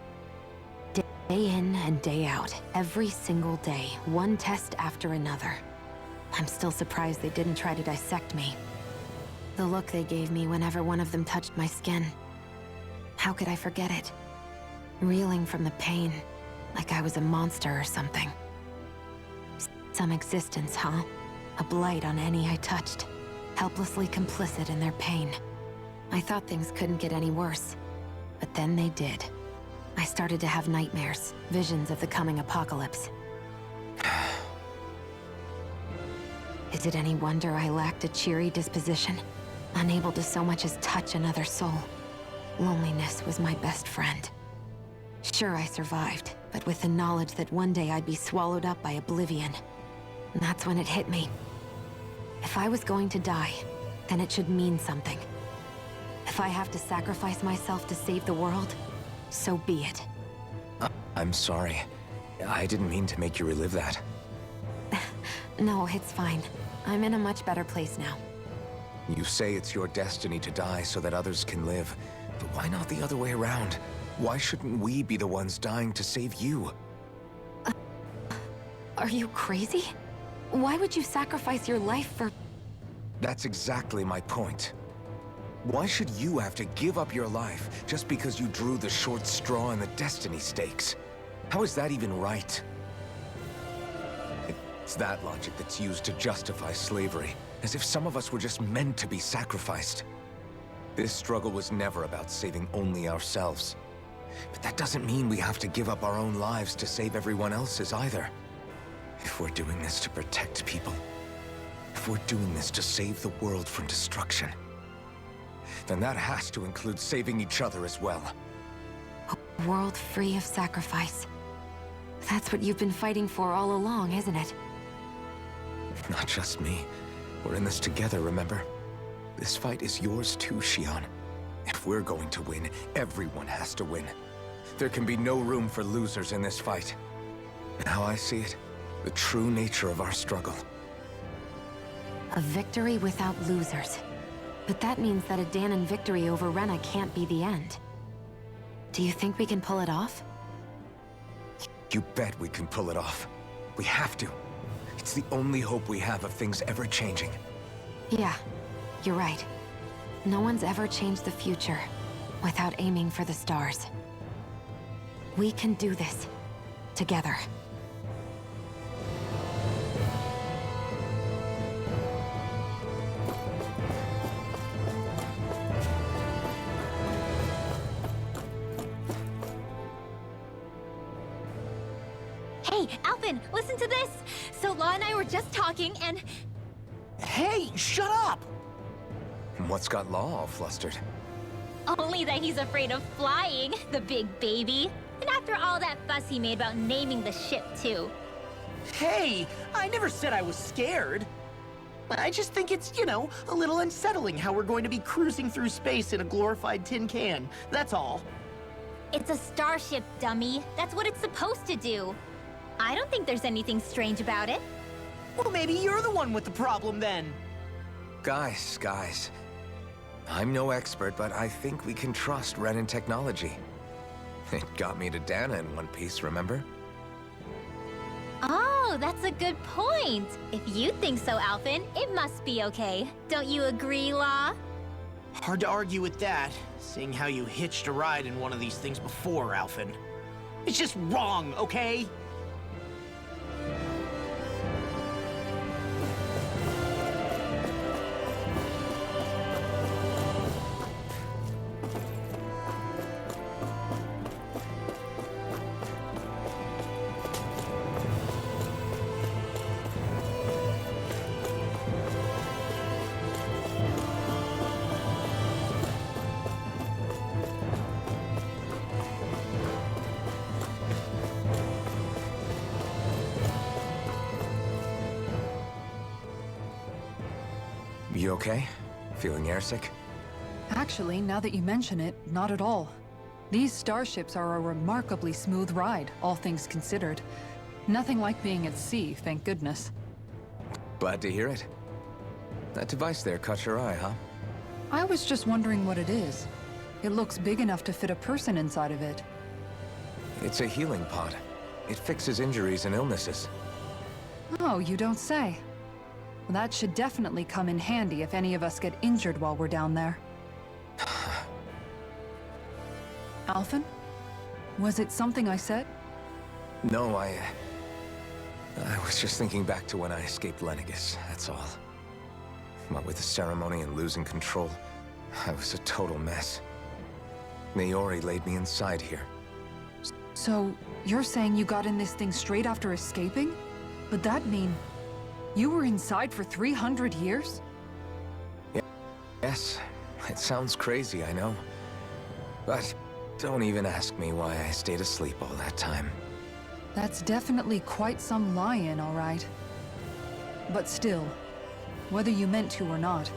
Day in and day out, every single day, one test after another. I'm still surprised they didn't try to dissect me. The look they gave me whenever one of them touched my skin. How could I forget it? Reeling from the pain, like I was a monster or something. Some existence, huh? A blight on any I touched, helplessly complicit in their pain. I thought things couldn't get any worse, but then they did. I started to have nightmares, visions of the coming apocalypse. Is it any wonder I lacked a cheery disposition? Unable to so much as touch another soul. Loneliness was my best friend. Sure, I survived, but with the knowledge that one day I'd be swallowed up by oblivion. And that's when it hit me. If I was going to die, then it should mean something. If I have to sacrifice myself to save the world, so be it. I'm sorry. I didn't mean to make you relive that. No, it's fine. I'm in a much better place now. You say it's your destiny to die so that others can live. But why not the other way around? Why shouldn't we be the ones dying to save you? Are you crazy? Why would you sacrifice your life for... That's exactly my point. Why should you have to give up your life just because you drew the short straw in the destiny stakes? How is that even right? It's that logic that's used to justify slavery, as if some of us were just meant to be sacrificed. This struggle was never about saving only ourselves. But that doesn't mean we have to give up our own lives to save everyone else's either. If we're doing this to protect people, if we're doing this to save the world from destruction, then that has to include saving each other as well. A world free of sacrifice. That's what you've been fighting for all along, isn't it? Not just me. We're in this together, remember? This fight is yours too, Xion. If we're going to win, everyone has to win. There can be no room for losers in this fight. How I see it, the true nature of our struggle. A victory without losers. But that means that a Dahnan victory over Rena can't be the end. Do you think we can pull it off? You bet we can pull it off. We have to. It's the only hope we have of things ever changing. Yeah, you're right. No one's ever changed the future without aiming for the stars. We can do this. Together. Hey, Alphen, listen to this! So Law and I were just talking, and... Hey, shut up! What's got Law all flustered? Only that he's afraid of flying, the big baby. And after all that fuss he made about naming the ship, too. Hey, I never said I was scared. I just think it's, you know, a little unsettling how we're going to be cruising through space in a glorified tin can. That's all. It's a starship, dummy. That's what it's supposed to do. I don't think there's anything strange about it. Well, maybe you're the one with the problem then. Guys. I'm no expert, but I think we can trust Renan technology. It got me to Dahna in one piece, remember? Oh, that's a good point. If you think so, Alphen, it must be okay. Don't you agree, Law? Hard to argue with that, seeing how you hitched a ride in one of these things before, Alphen. It's just wrong, okay? You okay? Feeling airsick? Actually, now that you mention it, not at all. These starships are a remarkably smooth ride, all things considered. Nothing like being at sea, thank goodness. Glad to hear it. That device there caught your eye, huh? I was just wondering what it is. It looks big enough to fit a person inside of it. It's a healing pod. It fixes injuries and illnesses. Oh, you don't say. Well, that should definitely come in handy if any of us get injured while we're down there. Alphen? Was it something I said? No, I was just thinking back to when I escaped Lenegis, that's all. What with the ceremony and losing control, I was a total mess. Naori laid me inside here. So, you're saying you got in this thing straight after escaping? Would that mean you were inside for 300 years? Yes, it sounds crazy, I know. But don't even ask me why I stayed asleep all that time. That's definitely quite some lie-in, all right. But still, whether you meant to or not,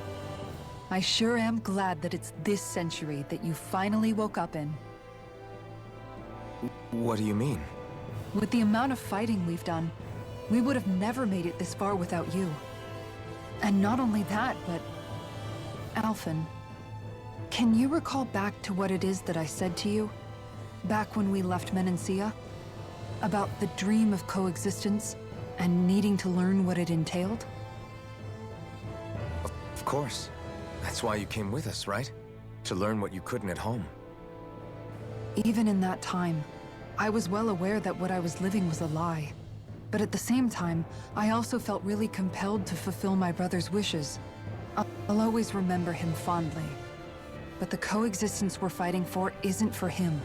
I sure am glad that it's this century that you finally woke up in. What do you mean? With the amount of fighting we've done, we would have never made it this far without you. And not only that, but... Alphen, can you recall back to what it is that I said to you? Back when we left Menancia? About the dream of coexistence, and needing to learn what it entailed? Of course. That's why you came with us, right? To learn what you couldn't at home. Even in that time, I was well aware that what I was living was a lie. But at the same time, I also felt really compelled to fulfill my brother's wishes. I'll always remember him fondly. But the coexistence we're fighting for isn't for him.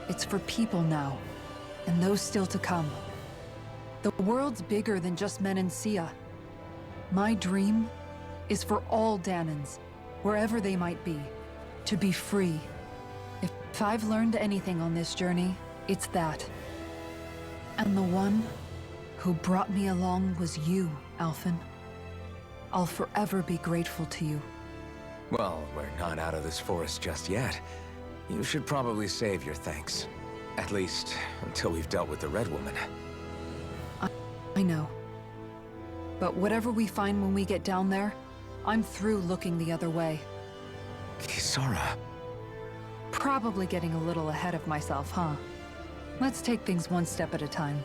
It's for people now, and those still to come. The world's bigger than just Menancia. My dream is for all Dahnans, wherever they might be, To be free. If I've learned anything on this journey, it's that. And the one who brought me along was you, Alphen. I'll forever be grateful to you. Well, we're not out of this forest just yet. You should probably save your thanks. At least, until we've dealt with the Red Woman. I know. But whatever we find when we get down there, I'm through looking the other way. Kisara. Probably getting a little ahead of myself, huh? Let's take things one step at a time.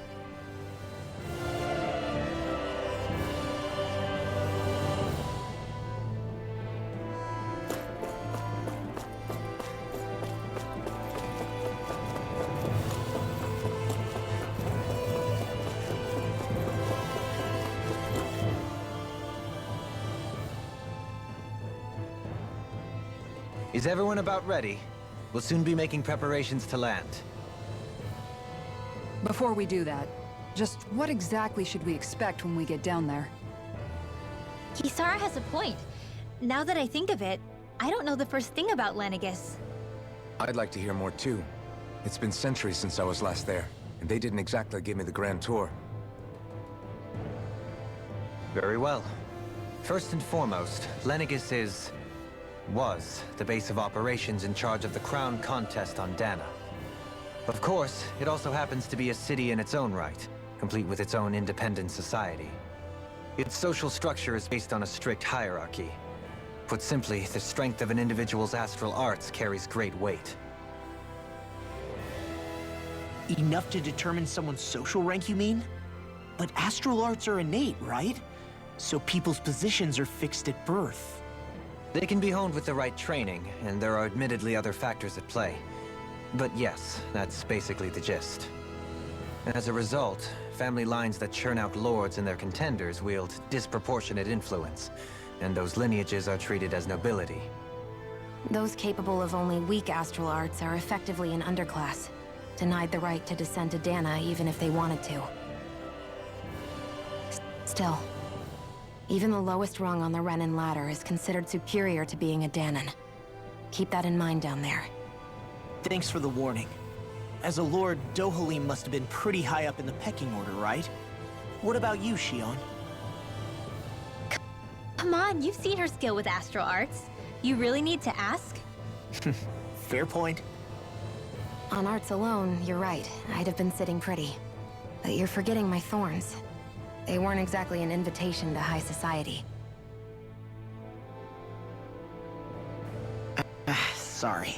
Is everyone about ready? We'll soon be making preparations to land. Before we do that, just what exactly should we expect when we get down there? Kisara has a point. Now that I think of it, I don't know the first thing about Lenegis. I'd like to hear more too. It's been centuries since I was last there, and they didn't exactly give me the grand tour. Very well. First and foremost, Lenegis was the base of operations in charge of the crown contest on Dana. Of course, it also happens to be a city in its own right, complete with its own independent society. Its social structure is based on a strict hierarchy. Put simply, the strength of an individual's astral arts carries great weight. Enough to determine someone's social rank, you mean? But astral arts are innate, right? So people's positions are fixed at birth. They can be honed with the right training, and there are admittedly other factors at play. But yes, that's basically the gist. As a result, family lines that churn out lords and their contenders wield disproportionate influence, and those lineages are treated as nobility. Those capable of only weak astral arts are effectively an underclass, denied the right to descend to Dana even if they wanted to. Still, even the lowest rung on the Renan ladder is considered superior to being a Danan. Keep that in mind down there. Thanks for the warning. As a lord, Dohalim must have been pretty high up in the pecking order, right? What about you, Shion? Come on, you've seen her skill with astral arts. You really need to ask? Fair point. On arts alone, you're right. I'd have been sitting pretty. But you're forgetting my thorns. They weren't exactly an invitation to high society. Sorry.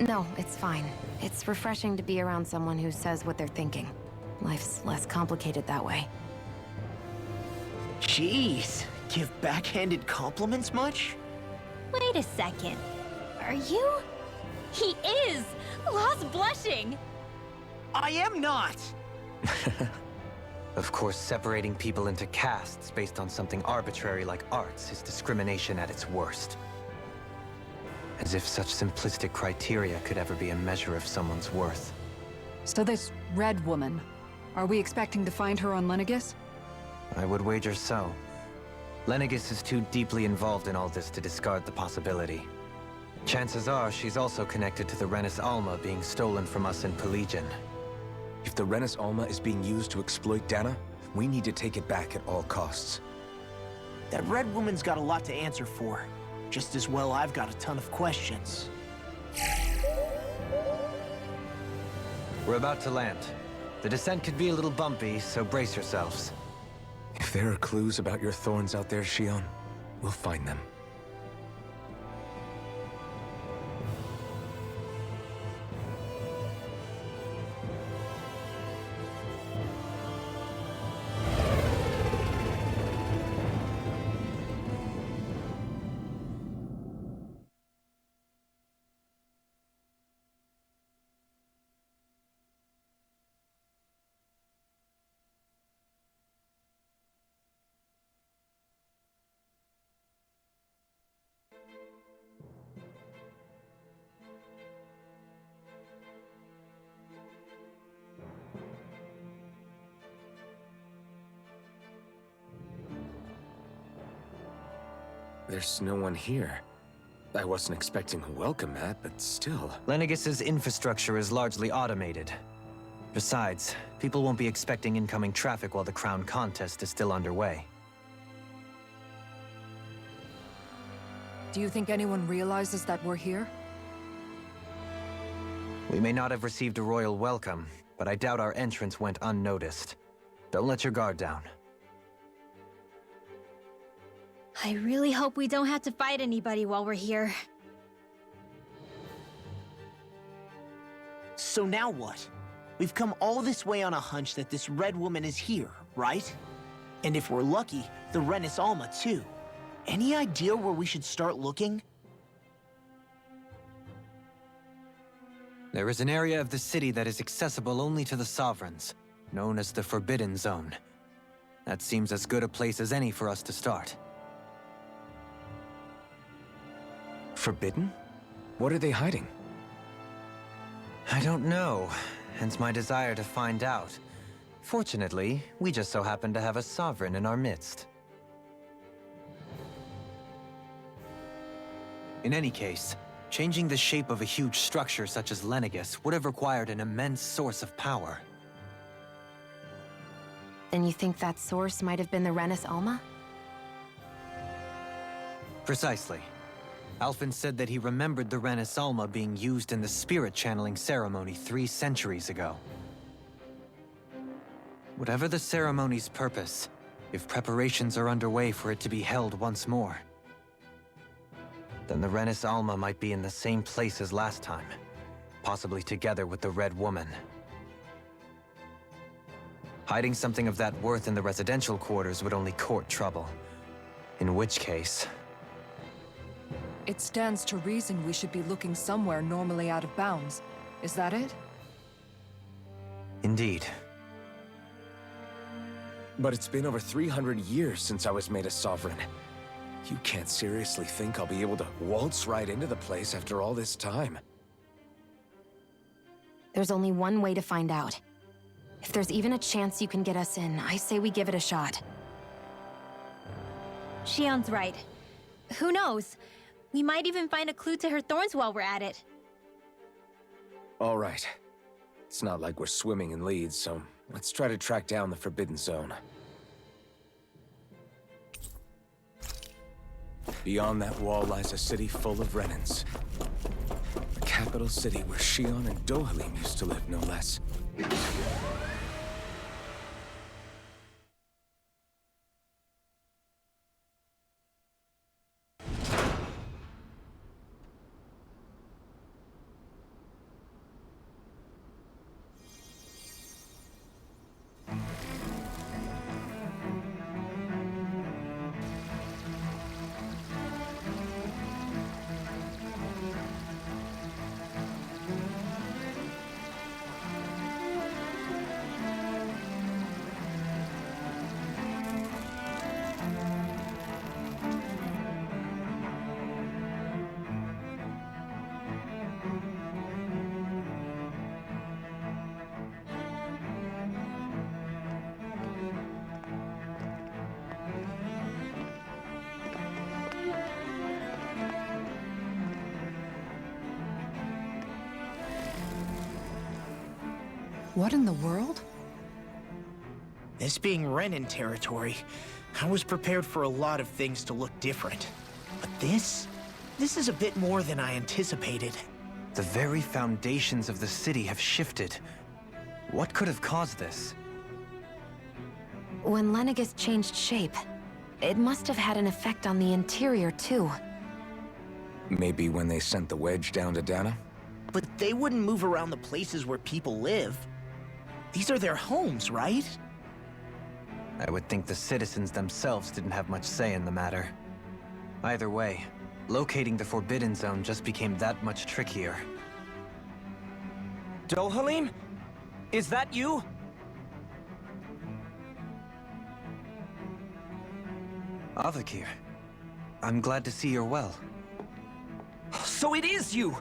No, it's fine. It's refreshing to be around someone who says what they're thinking. Life's less complicated that way. Jeez, give backhanded compliments much? Wait a second. Are you? He is! Lost blushing! I am not! Of course, separating people into castes based on something arbitrary like arts is discrimination at its worst. As if such simplistic criteria could ever be a measure of someone's worth. So this Red Woman, are we expecting to find her on Lenegis? I would wager so. Lenegis is too deeply involved in all this to discard the possibility. Chances are she's also connected to the Renis Alma being stolen from us in Pelegion. If the Renis Alma is being used to exploit Dana, we need to take it back at all costs. That Red Woman's got a lot to answer for. Just as well I've got a ton of questions. We're about to land. The descent could be a little bumpy, so brace yourselves. If there are clues about your thorns out there, Shion, we'll find them. There's no one here. I wasn't expecting a welcome mat, but still. Lenegis' infrastructure is largely automated. Besides, people won't be expecting incoming traffic while the crown contest is still underway. Do you think anyone realizes that we're here? We may not have received a royal welcome, but I doubt our entrance went unnoticed. Don't let your guard down. I really hope we don't have to fight anybody while we're here. So now what? We've come all this way on a hunch that this red woman is here, right? And if we're lucky, the Renis Alma too. Any idea where we should start looking? There is an area of the city that is accessible only to the Sovereigns, known as the Forbidden Zone. That seems as good a place as any for us to start. Forbidden? What are they hiding? I don't know, hence my desire to find out. Fortunately, we just so happen to have a Sovereign in our midst. In any case, changing the shape of a huge structure such as Lenegis would have required an immense source of power. Then you think that source might have been the Renis Alma? Precisely. Alphen said that he remembered the Renis Alma being used in the spirit channeling ceremony 3 centuries ago. Whatever the ceremony's purpose, if preparations are underway for it to be held once more, then the Renis Alma might be in the same place as last time, possibly together with the Red Woman. Hiding something of that worth in the residential quarters would only court trouble. In which case... It stands to reason we should be looking somewhere normally out of bounds. Is that it? Indeed. But it's been over 300 years since I was made a Sovereign. You can't seriously think I'll be able to waltz right into the place after all this time. There's only one way to find out. If there's even a chance you can get us in, I say we give it a shot. Shion's right. Who knows? We might even find a clue to her thorns while we're at it. All right. It's not like we're swimming in leads, so let's try to track down the Forbidden Zone. Beyond that wall lies a city full of Renans. The capital city where Shion and Dohalim used to live, no less. What in the world? This being Renin territory, I was prepared for a lot of things to look different. But this is a bit more than I anticipated. The very foundations of the city have shifted. What could have caused this? When Lenegis changed shape, it must have had an effect on the interior too. Maybe when they sent the wedge down to Dana? But they wouldn't move around the places where people live. These are their homes, right? I would think the citizens themselves didn't have much say in the matter. Either way, locating the Forbidden Zone just became that much trickier. Dohalim? Is that you? Avakir, I'm glad to see you're well. So it is you!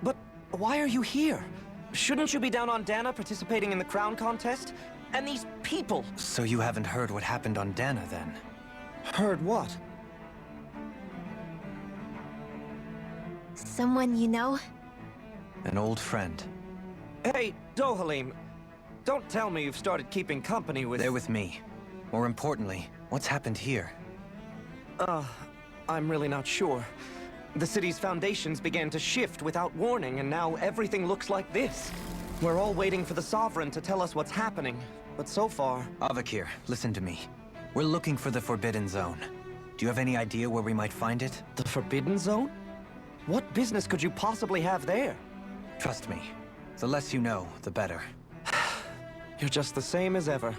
But why are you here? Shouldn't you be down on Dana participating in the crown contest? And these people! So you haven't heard what happened on Dana, then? Heard what? Someone you know? An old friend. Hey, Dohalim, don't tell me you've started keeping company with... They're with me. More importantly, what's happened here? I'm really not sure. The city's foundations began to shift without warning, and now everything looks like this. We're all waiting for the Sovereign to tell us what's happening, but so far... Avakir, listen to me. We're looking for the Forbidden Zone. Do you have any idea where we might find it? The Forbidden Zone? What business could you possibly have there? Trust me. The less you know, the better. You're just the same as ever.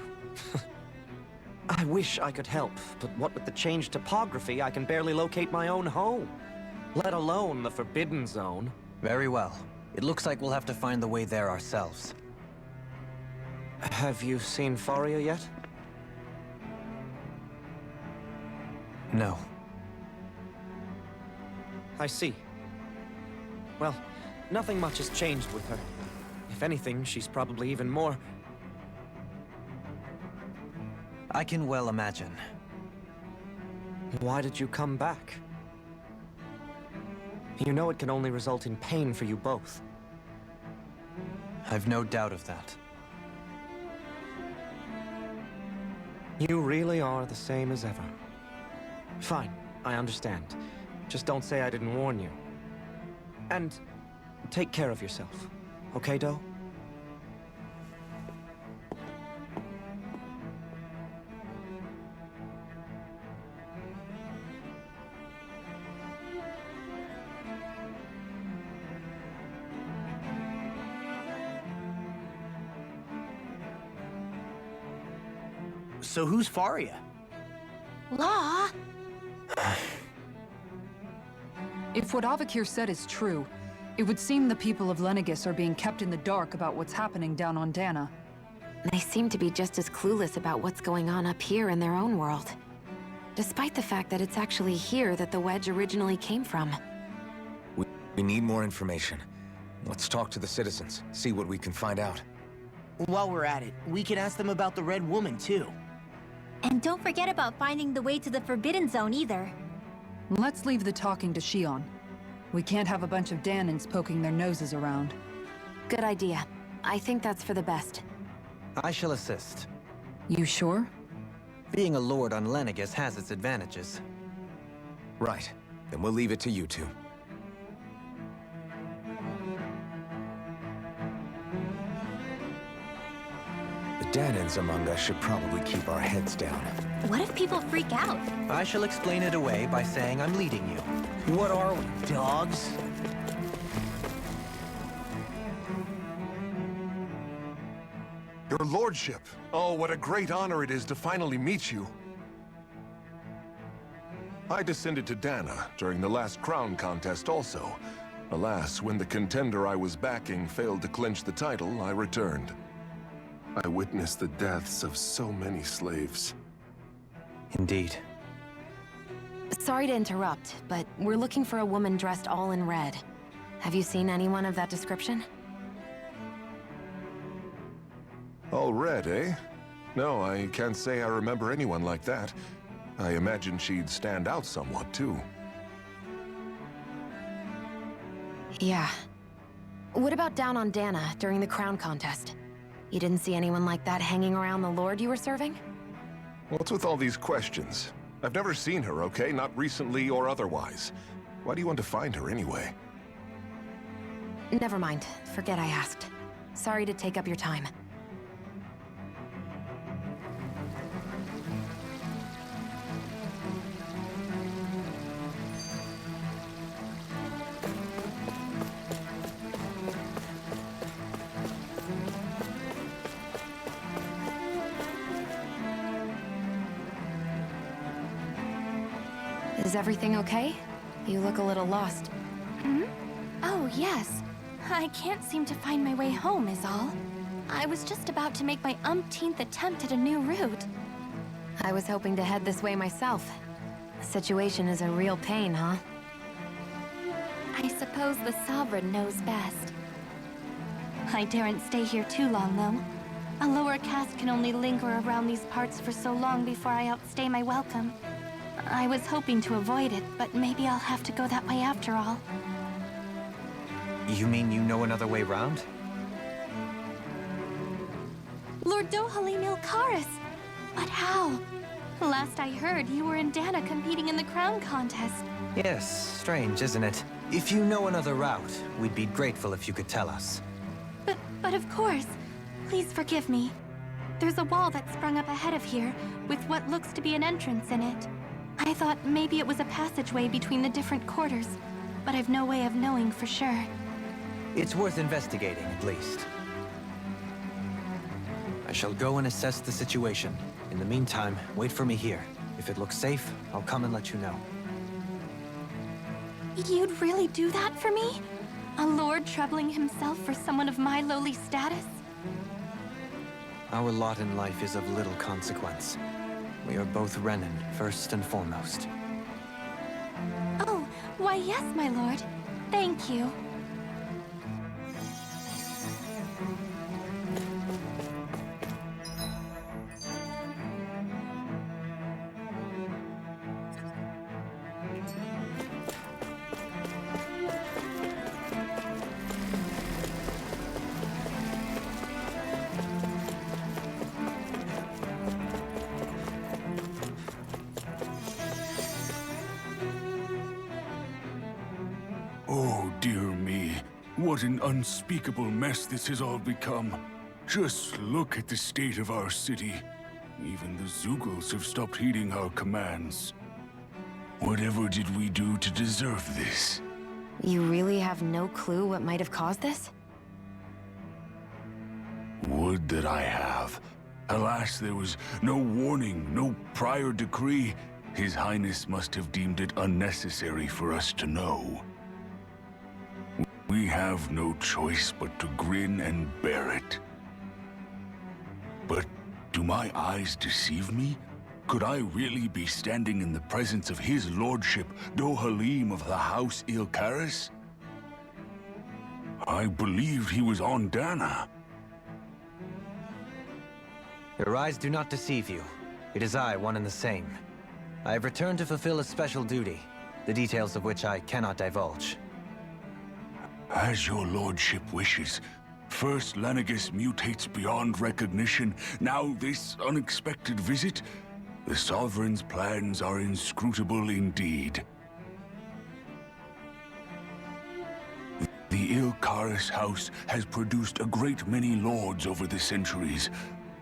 I wish I could help, but what with the changed topography, I can barely locate my own home. Let alone the Forbidden Zone. Very well. It looks like we'll have to find the way there ourselves. Have you seen Faria yet? No. I see. Well, nothing much has changed with her. If anything, she's probably even more... I can well imagine. Why did you come back? You know it can only result in pain for you both. I've no doubt of that. You really are the same as ever. Fine, I understand. Just don't say I didn't warn you. And take care of yourself, okay, Do? So who's Faria? Law? If what Avakir said is true, it would seem the people of Lenegis are being kept in the dark about what's happening down on Dana. They seem to be just as clueless about what's going on up here in their own world. Despite the fact that it's actually here that the Wedge originally came from. We need more information. Let's talk to the citizens, see what we can find out. While we're at it, we can ask them about the Red Woman, too. And don't forget about finding the way to the Forbidden Zone either. Let's leave the talking to Shion. We can't have a bunch of Danans poking their noses around. Good idea. I think that's for the best. I shall assist. You sure? Being a lord on Lenegis has its advantages. Right. Then we'll leave it to you two. The Danans among us should probably keep our heads down. What if people freak out? I shall explain it away by saying I'm leading you. What are we, dogs? Your lordship. Oh, what a great honor it is to finally meet you. I descended to Dana during the last crown contest also. Alas, when the contender I was backing failed to clinch the title, I returned. I witnessed the deaths of so many slaves. Indeed. Sorry to interrupt, but we're looking for a woman dressed all in red. Have you seen anyone of that description? All red, eh? No, I can't say I remember anyone like that. I imagine she'd stand out somewhat, too. Yeah. What about down on Dana during the crown contest? You didn't see anyone like that hanging around the lord you were serving? What's with all these questions? I've never seen her, okay? Not recently or otherwise. Why do you want to find her anyway? Never mind. Forget I asked. Sorry to take up your time. Is everything okay? You look a little lost. Hmm? Oh, yes. I can't seem to find my way home, is all. I was just about to make my umpteenth attempt at a new route. I was hoping to head this way myself. The situation is a real pain, huh? I suppose the Sovereign knows best. I daren't stay here too long, though. A lower caste can only linger around these parts for so long before I outstay my welcome. I was hoping to avoid it, but maybe I'll have to go that way after all. You mean you know another way round? Lord Dohalim Ilkaris! But how? Last I heard, you were in Dana competing in the crown contest. Yes, strange, isn't it? If you know another route, we'd be grateful if you could tell us. But of course. Please forgive me. There's a wall that sprung up ahead of here, with what looks to be an entrance in it. I thought maybe it was a passageway between the different quarters, but I've no way of knowing for sure. It's worth investigating, at least. I shall go and assess the situation. In the meantime, wait for me here. If it looks safe, I'll come and let you know. You'd really do that for me? A lord troubling himself for someone of my lowly status? Our lot in life is of little consequence. We are both Renan, first and foremost. Oh, why yes, my lord. Thank you. Oh, dear me. What an unspeakable mess this has all become. Just look at the state of our city. Even the Zeugles have stopped heeding our commands. Whatever did we do to deserve this? You really have no clue what might have caused this? Would that I have. Alas, there was no warning, no prior decree. His Highness must have deemed it unnecessary for us to know. We have no choice but to grin and bear it. But do my eyes deceive me? Could I really be standing in the presence of his lordship, Dohalim of the House Ilkaris? I believed he was on Dana. Your eyes do not deceive you. It is I, one and the same. I have returned to fulfill a special duty, the details of which I cannot divulge. As your lordship wishes. First Lenegis mutates beyond recognition, now this unexpected visit? The Sovereign's plans are inscrutable indeed. The Ilkaris house has produced a great many lords over the centuries.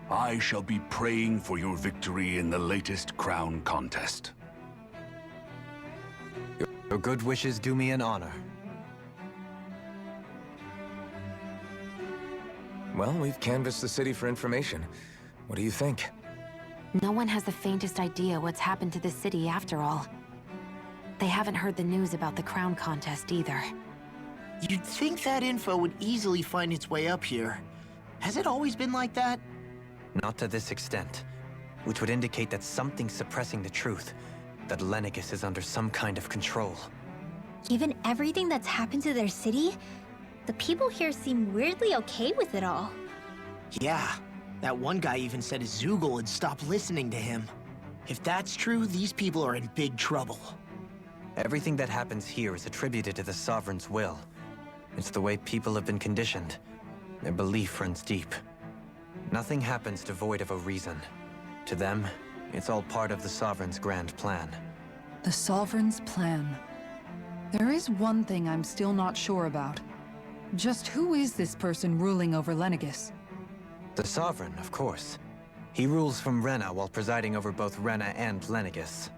I shall be praying for your victory in the latest crown contest. Your good wishes do me an honor. Well, we've canvassed the city for information. What do you think? No one has the faintest idea what's happened to this city after all. They haven't heard the news about the crown contest either. You'd think that info would easily find its way up here. Has it always been like that? Not to this extent, which would indicate that something's suppressing the truth, that Lenegis is under some kind of control. Given everything that's happened to their city, the people here seem weirdly okay with it all. Yeah, that one guy even said his Zeugle had stopped listening to him. If that's true, these people are in big trouble. Everything that happens here is attributed to the Sovereign's will. It's the way people have been conditioned. Their belief runs deep. Nothing happens devoid of a reason. To them, it's all part of the Sovereign's grand plan. The Sovereign's plan. There is one thing I'm still not sure about. Just who is this person ruling over Lenegis? The Sovereign, of course. He rules from Rena while presiding over both Rena and Lenegis.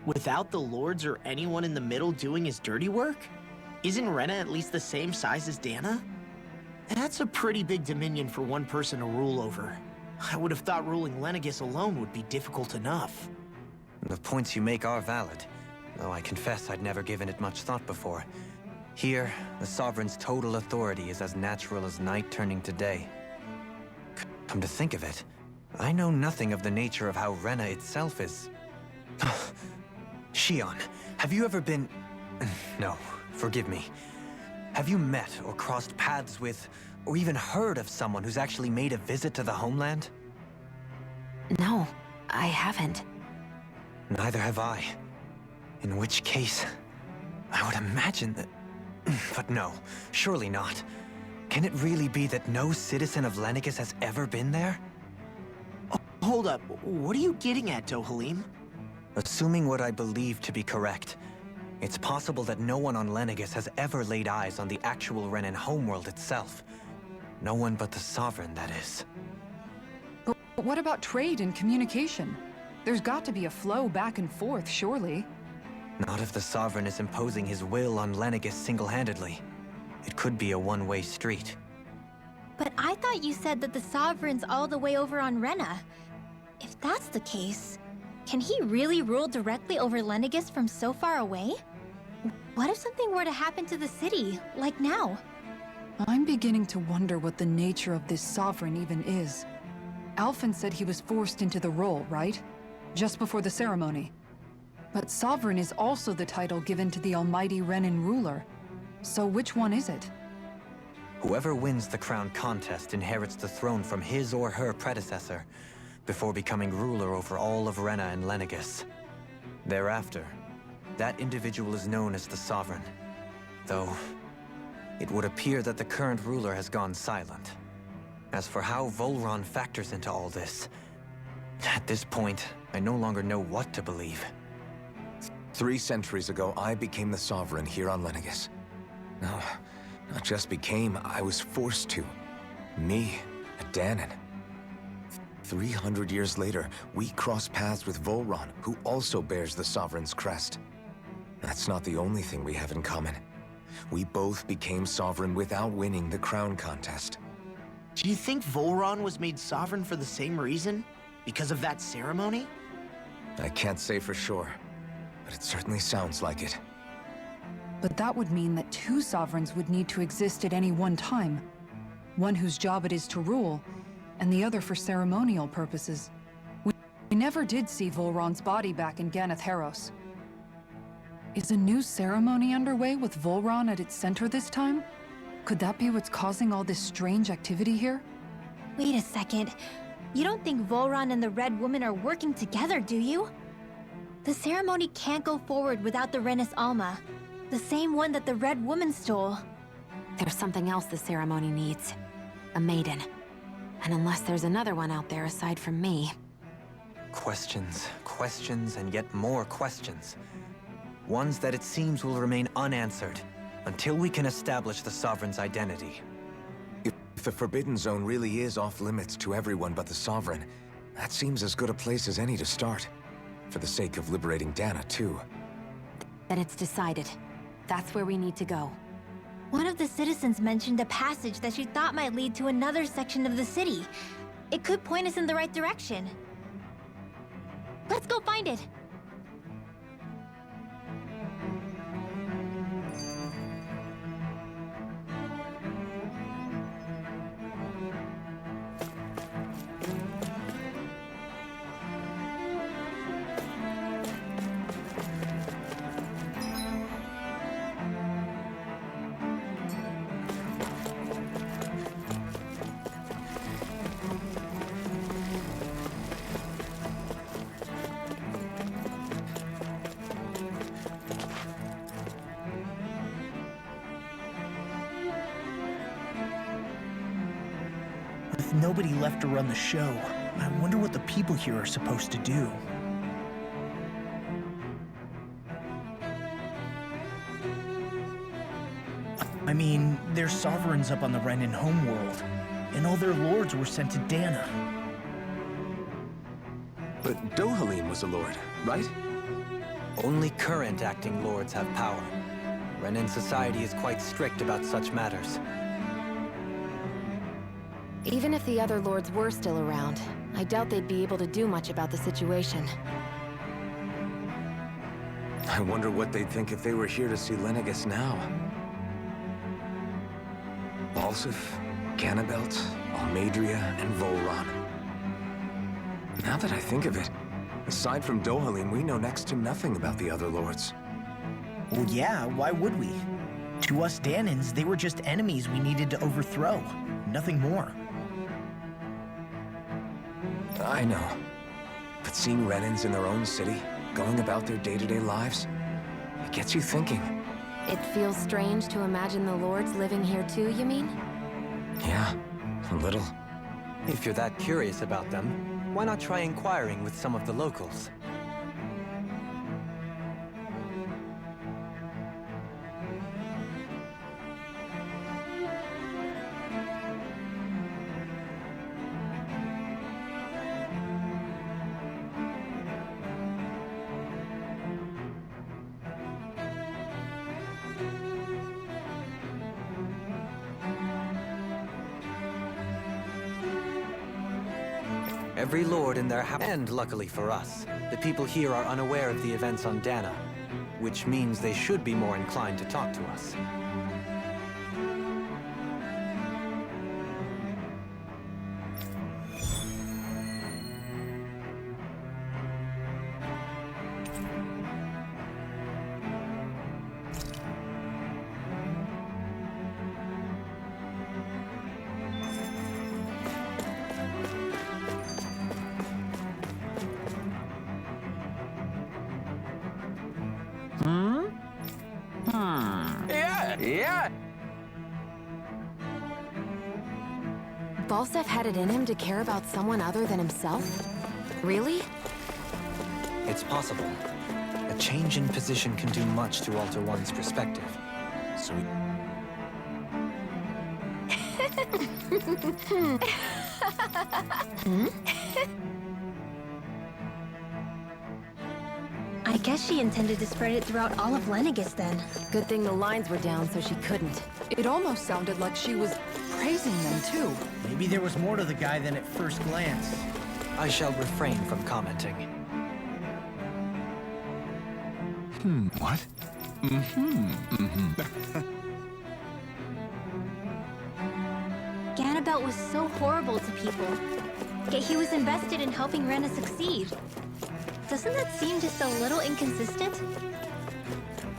Without the lords or anyone in the middle doing his dirty work? Isn't Rena at least the same size as Dana? That's a pretty big dominion for one person to rule over. I would have thought ruling Lenegis alone would be difficult enough. The points you make are valid, though I confess I'd never given it much thought before. Here, the Sovereign's total authority is as natural as night turning to day. Come to think of it, I know nothing of the nature of how Rena itself is. Shion, have you ever been... No, forgive me. Have you met or crossed paths with, or even heard of someone who's actually made a visit to the homeland? No, I haven't. Neither have I. In which case, I would imagine that... But no, surely not. Can it really be that no citizen of Lenegis has ever been there? Hold up, what are you getting at, Dohalim? Assuming what I believe to be correct, it's possible that no one on Lenegis has ever laid eyes on the actual Renan homeworld itself. No one but the Sovereign, that is. But what about trade and communication? There's got to be a flow back and forth, surely. Not if the Sovereign is imposing his will on Lenegis single-handedly. It could be a one-way street. But I thought you said that the Sovereign's all the way over on Rena. If that's the case, can he really rule directly over Lenegis from so far away? What if something were to happen to the city, like now? I'm beginning to wonder what the nature of this Sovereign even is. Alphen said he was forced into the role, right? Just before the ceremony. But Sovereign is also the title given to the almighty Renan ruler. So which one is it? Whoever wins the crown contest inherits the throne from his or her predecessor, before becoming ruler over all of Rena and Lenegis. Thereafter, that individual is known as the Sovereign. Though, it would appear that the current ruler has gone silent. As for how Volron factors into all this, at this point, I no longer know what to believe. 3 centuries ago, I became the Sovereign here on Lenegis. No, not just became, I was forced to. Me, a Dahnan. 300 years later, we cross paths with Volron, who also bears the Sovereign's crest. That's not the only thing we have in common. We both became Sovereign without winning the crown contest. Do you think Volron was made Sovereign for the same reason? Because of that ceremony? I can't say for sure, but it certainly sounds like it. But that would mean that 2 Sovereigns would need to exist at any one time. One whose job it is to rule, and the other for ceremonial purposes. We never did see Volron's body back in Ganath Haros. Is a new ceremony underway with Volron at its center this time? Could that be what's causing all this strange activity here? Wait a second. You don't think Volron and the Red Woman are working together, do you? The ceremony can't go forward without the Renis Alma. The same one that the Red Woman stole. There's something else the ceremony needs. A maiden. And unless there's another one out there aside from me... Questions, questions, and yet more questions. Ones that it seems will remain unanswered, until we can establish the Sovereign's identity. If the Forbidden Zone really is off-limits to everyone but the Sovereign, that seems as good a place as any to start. For the sake of liberating Dana, too. Then it's decided. That's where we need to go. One of the citizens mentioned a passage that she thought might lead to another section of the city. It could point us in the right direction. Let's go find it! With nobody left to run the show, I wonder what the people here are supposed to do. I mean, there's sovereigns up on the Renan homeworld, and all their lords were sent to Dana. But Dohalim was a lord, right? Only current acting lords have power. Renan society is quite strict about such matters. Even if the other lords were still around, I doubt they'd be able to do much about the situation. I wonder what they'd think if they were here to see Lenegis now. Balsif, Ganabelt, Almadria, and Volron. Now that I think of it, aside from Dohalim, we know next to nothing about the other lords. Well, yeah, why would we? To us Dahnans, they were just enemies we needed to overthrow. Nothing more. I know. But seeing Renans in their own city, going about their day-to-day lives, it gets you thinking. It feels strange to imagine the Lords living here too, you mean? Yeah, a little. If you're that curious about them, why not try inquiring with some of the locals? Every lord in their and luckily for us, the people here are unaware of the events on Dana, which means they should be more inclined to talk to us. Yeah! Balseph had it in him to care about someone other than himself? Really? It's possible. A change in position can do much to alter one's perspective. So I guess she intended to spread it throughout all of Lenegis then. Good thing the lines were down so she couldn't. It almost sounded like she was praising them too. Maybe there was more to the guy than at first glance. I shall refrain from commenting. What? Ganabelt was so horrible to people, yet he was invested in helping Rena succeed. Doesn't that seem just a little inconsistent?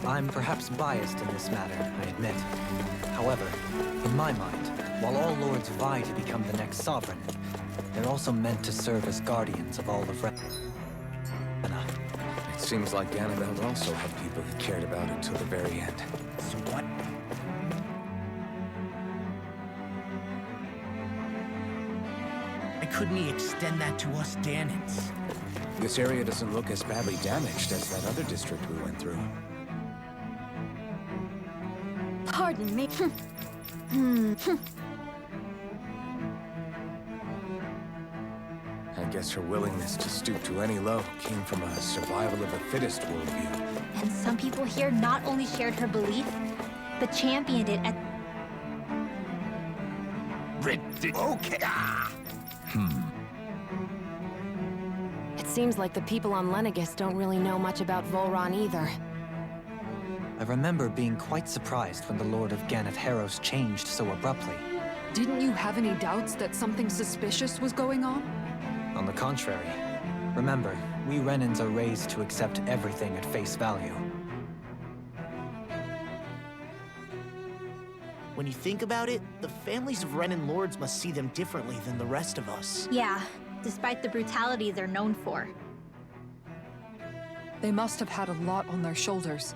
I'm perhaps biased in this matter, I admit. However, in my mind, while all lords vie to become the next sovereign, they're also meant to serve as guardians of all of Rena. It seems like Ganabelt also had people he cared about until the very end. So what? Why couldn't he extend that to us Danans? This area doesn't look as badly damaged as that other district we went through. Pardon me. I guess her willingness to stoop to any low came from a survival of the fittest worldview. And some people here not only shared her belief, but championed it at... Okay. It seems like the people on Lenegis don't really know much about Volron either. I remember being quite surprised when the Lord of Ganath Haros changed so abruptly. Didn't you have any doubts that something suspicious was going on? On the contrary. Remember, we Renans are raised to accept everything at face value. When you think about it, the families of Renan lords must see them differently than the rest of us. Yeah, despite the brutality they're known for. They must have had a lot on their shoulders,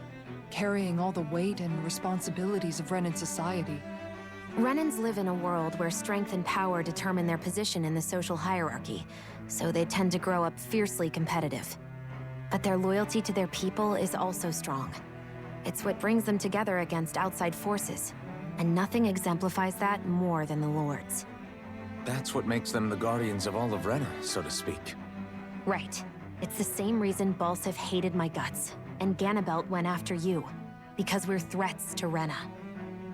carrying all the weight and responsibilities of Renan society. Renans live in a world where strength and power determine their position in the social hierarchy, so they tend to grow up fiercely competitive. But their loyalty to their people is also strong. It's what brings them together against outside forces, and nothing exemplifies that more than the Lords. That's what makes them the guardians of all of Rena, so to speak. Right. It's the same reason Balseph hated my guts, and Ganabelt went after you. Because we're threats to Rena.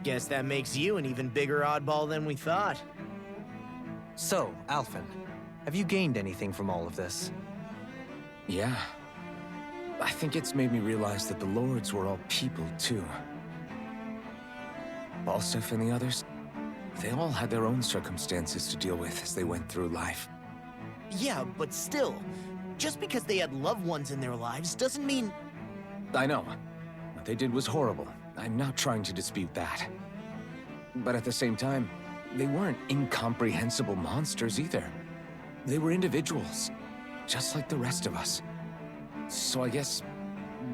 Guess that makes you an even bigger oddball than we thought. So, Alphen, have you gained anything from all of this? Yeah. I think it's made me realize that the Lords were all people, too. Balseph and the others, they all had their own circumstances to deal with as they went through life. Yeah, but still, just because they had loved ones in their lives doesn't mean... I know. What they did was horrible. I'm not trying to dispute that. But at the same time, they weren't incomprehensible monsters either. They were individuals, just like the rest of us. So I guess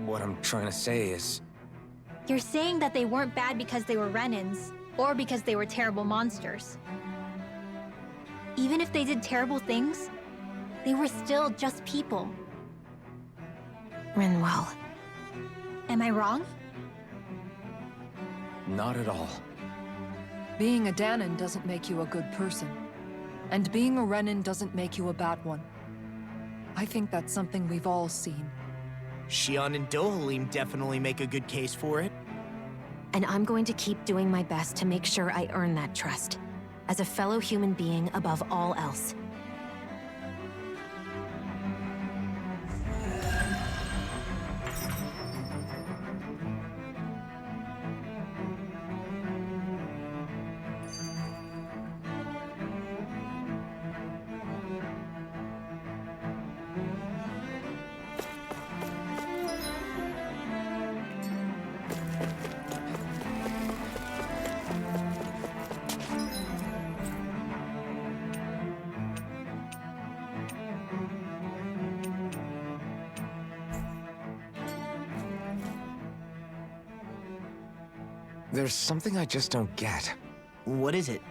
what I'm trying to say is, You're saying that they weren't bad because they were Renans, or because they were terrible monsters. Even if they did terrible things, they were still just people. Rinwell. Am I wrong? Not at all. Being a Danan doesn't make you a good person. And being a Renan doesn't make you a bad one. I think that's something we've all seen. Shion and Dohalim definitely make a good case for it. And I'm going to keep doing my best to make sure I earn that trust. As a fellow human being above all else. There's something I just don't get. What is it?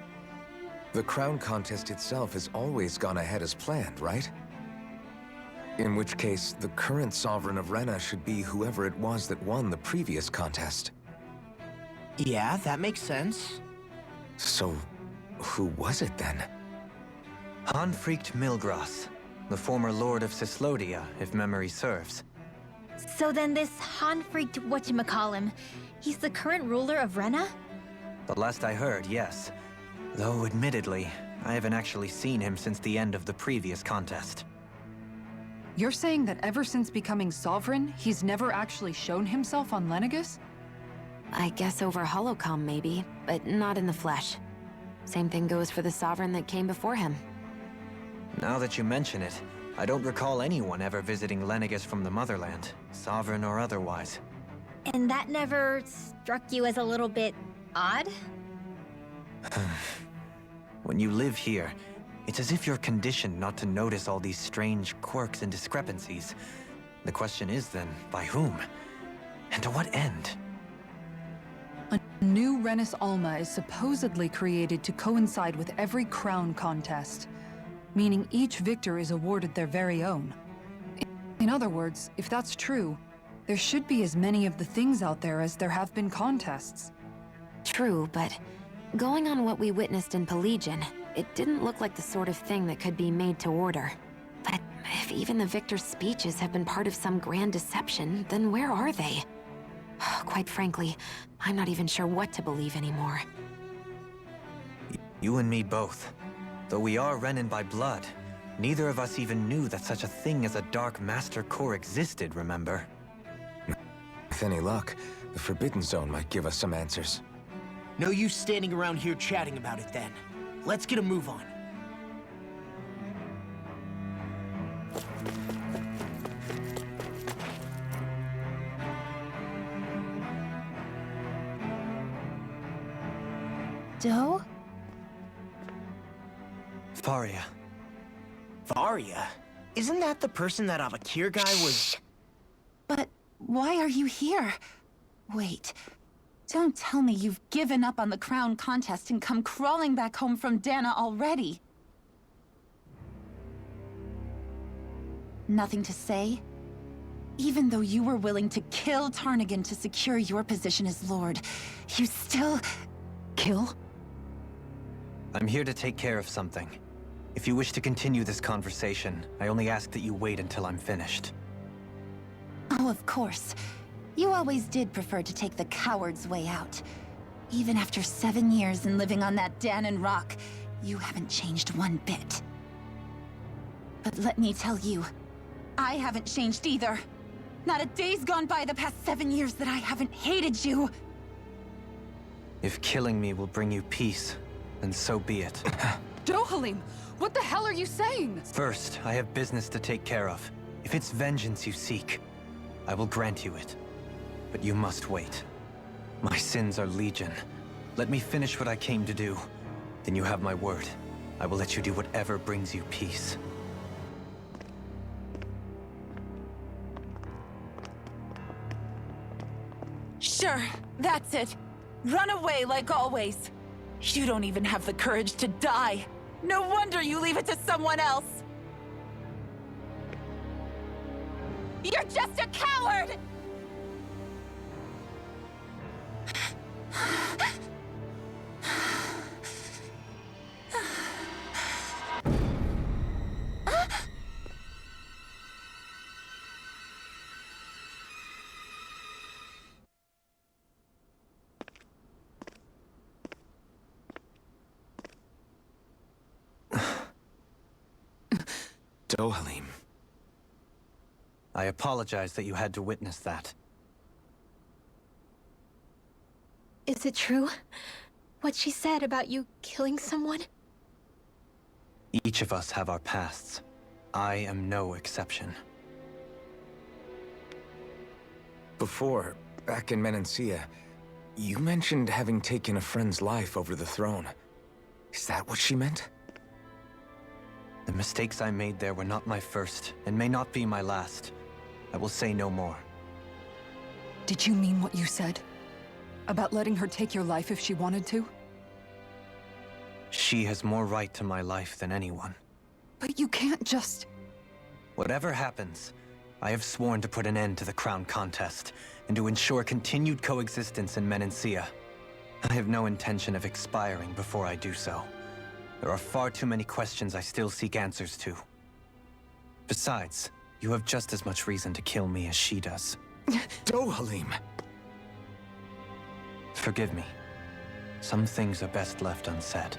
The crown contest itself has always gone ahead as planned, right? In which case, the current Sovereign of Rena should be whoever it was that won the previous contest. Yeah, that makes sense. So, who was it then? Hanfrikt Milgras, the former Lord of Cyslodia, if memory serves. So then this Hanfrikt whatchamacallem, he's the current ruler of Rena? The last I heard, yes. Though, admittedly, I haven't actually seen him since the end of the previous contest. You're saying that ever since becoming Sovereign, he's never actually shown himself on Lenegis? I guess over Holocom maybe, but not in the flesh. Same thing goes for the Sovereign that came before him. Now that you mention it, I don't recall anyone ever visiting Lenegis from the Motherland, Sovereign or otherwise. And that never struck you as a little bit odd? When you live here, it's as if you're conditioned not to notice all these strange quirks and discrepancies. The question is then, by whom? And to what end? A new Renis Alma is supposedly created to coincide with every crown contest, meaning each victor is awarded their very own. In other words, if that's true, there should be as many of the things out there as there have been contests. True, but going on what we witnessed in Pelegion, it didn't look like the sort of thing that could be made to order. But if even the victor's speeches have been part of some grand deception, then where are they? Quite frankly, I'm not even sure what to believe anymore. You and me both. Though we are Renan by blood, neither of us even knew that such a thing as a Dark Master Core existed, remember? With any luck, the Forbidden Zone might give us some answers. No use standing around here chatting about it then. Let's get a move on. Do? Faria. Faria? Isn't that the person that Avakir guy was... But why are you here? Wait. Don't tell me you've given up on the crown contest and come crawling back home from Dana already. Nothing to say? Even though you were willing to kill Tarnigan to secure your position as Lord, you still... Kill? I'm here to take care of something. If you wish to continue this conversation, I only ask that you wait until I'm finished. Oh, of course. You always did prefer to take the coward's way out. Even after 7 years and living on that Danan rock, you haven't changed one bit. But let me tell you, I haven't changed either. Not a day's gone by the past 7 years that I haven't hated you. If killing me will bring you peace, then so be it. Dohalim, what the hell are you saying? First, I have business to take care of. If it's vengeance you seek, I will grant you it. But you must wait. My sins are legion. Let me finish what I came to do. Then you have my word. I will let you do whatever brings you peace. Sure, that's it. Run away like always. You don't even have the courage to die. No wonder you leave it to someone else. You're just a coward! Dohalim. I apologize that you had to witness that. Is it true? What she said about you killing someone? Each of us have our pasts. I am no exception. Before, back in Menancia, you mentioned having taken a friend's life over the throne. Is that what she meant? The mistakes I made there were not my first, and may not be my last. I will say no more. Did you mean what you said? About letting her take your life if she wanted to? She has more right to my life than anyone. But you can't just... Whatever happens, I have sworn to put an end to the crown contest, and to ensure continued coexistence in Menancia. I have no intention of expiring before I do so. There are far too many questions I still seek answers to. Besides, you have just as much reason to kill me as she does. Dohalim! Forgive me. Some things are best left unsaid.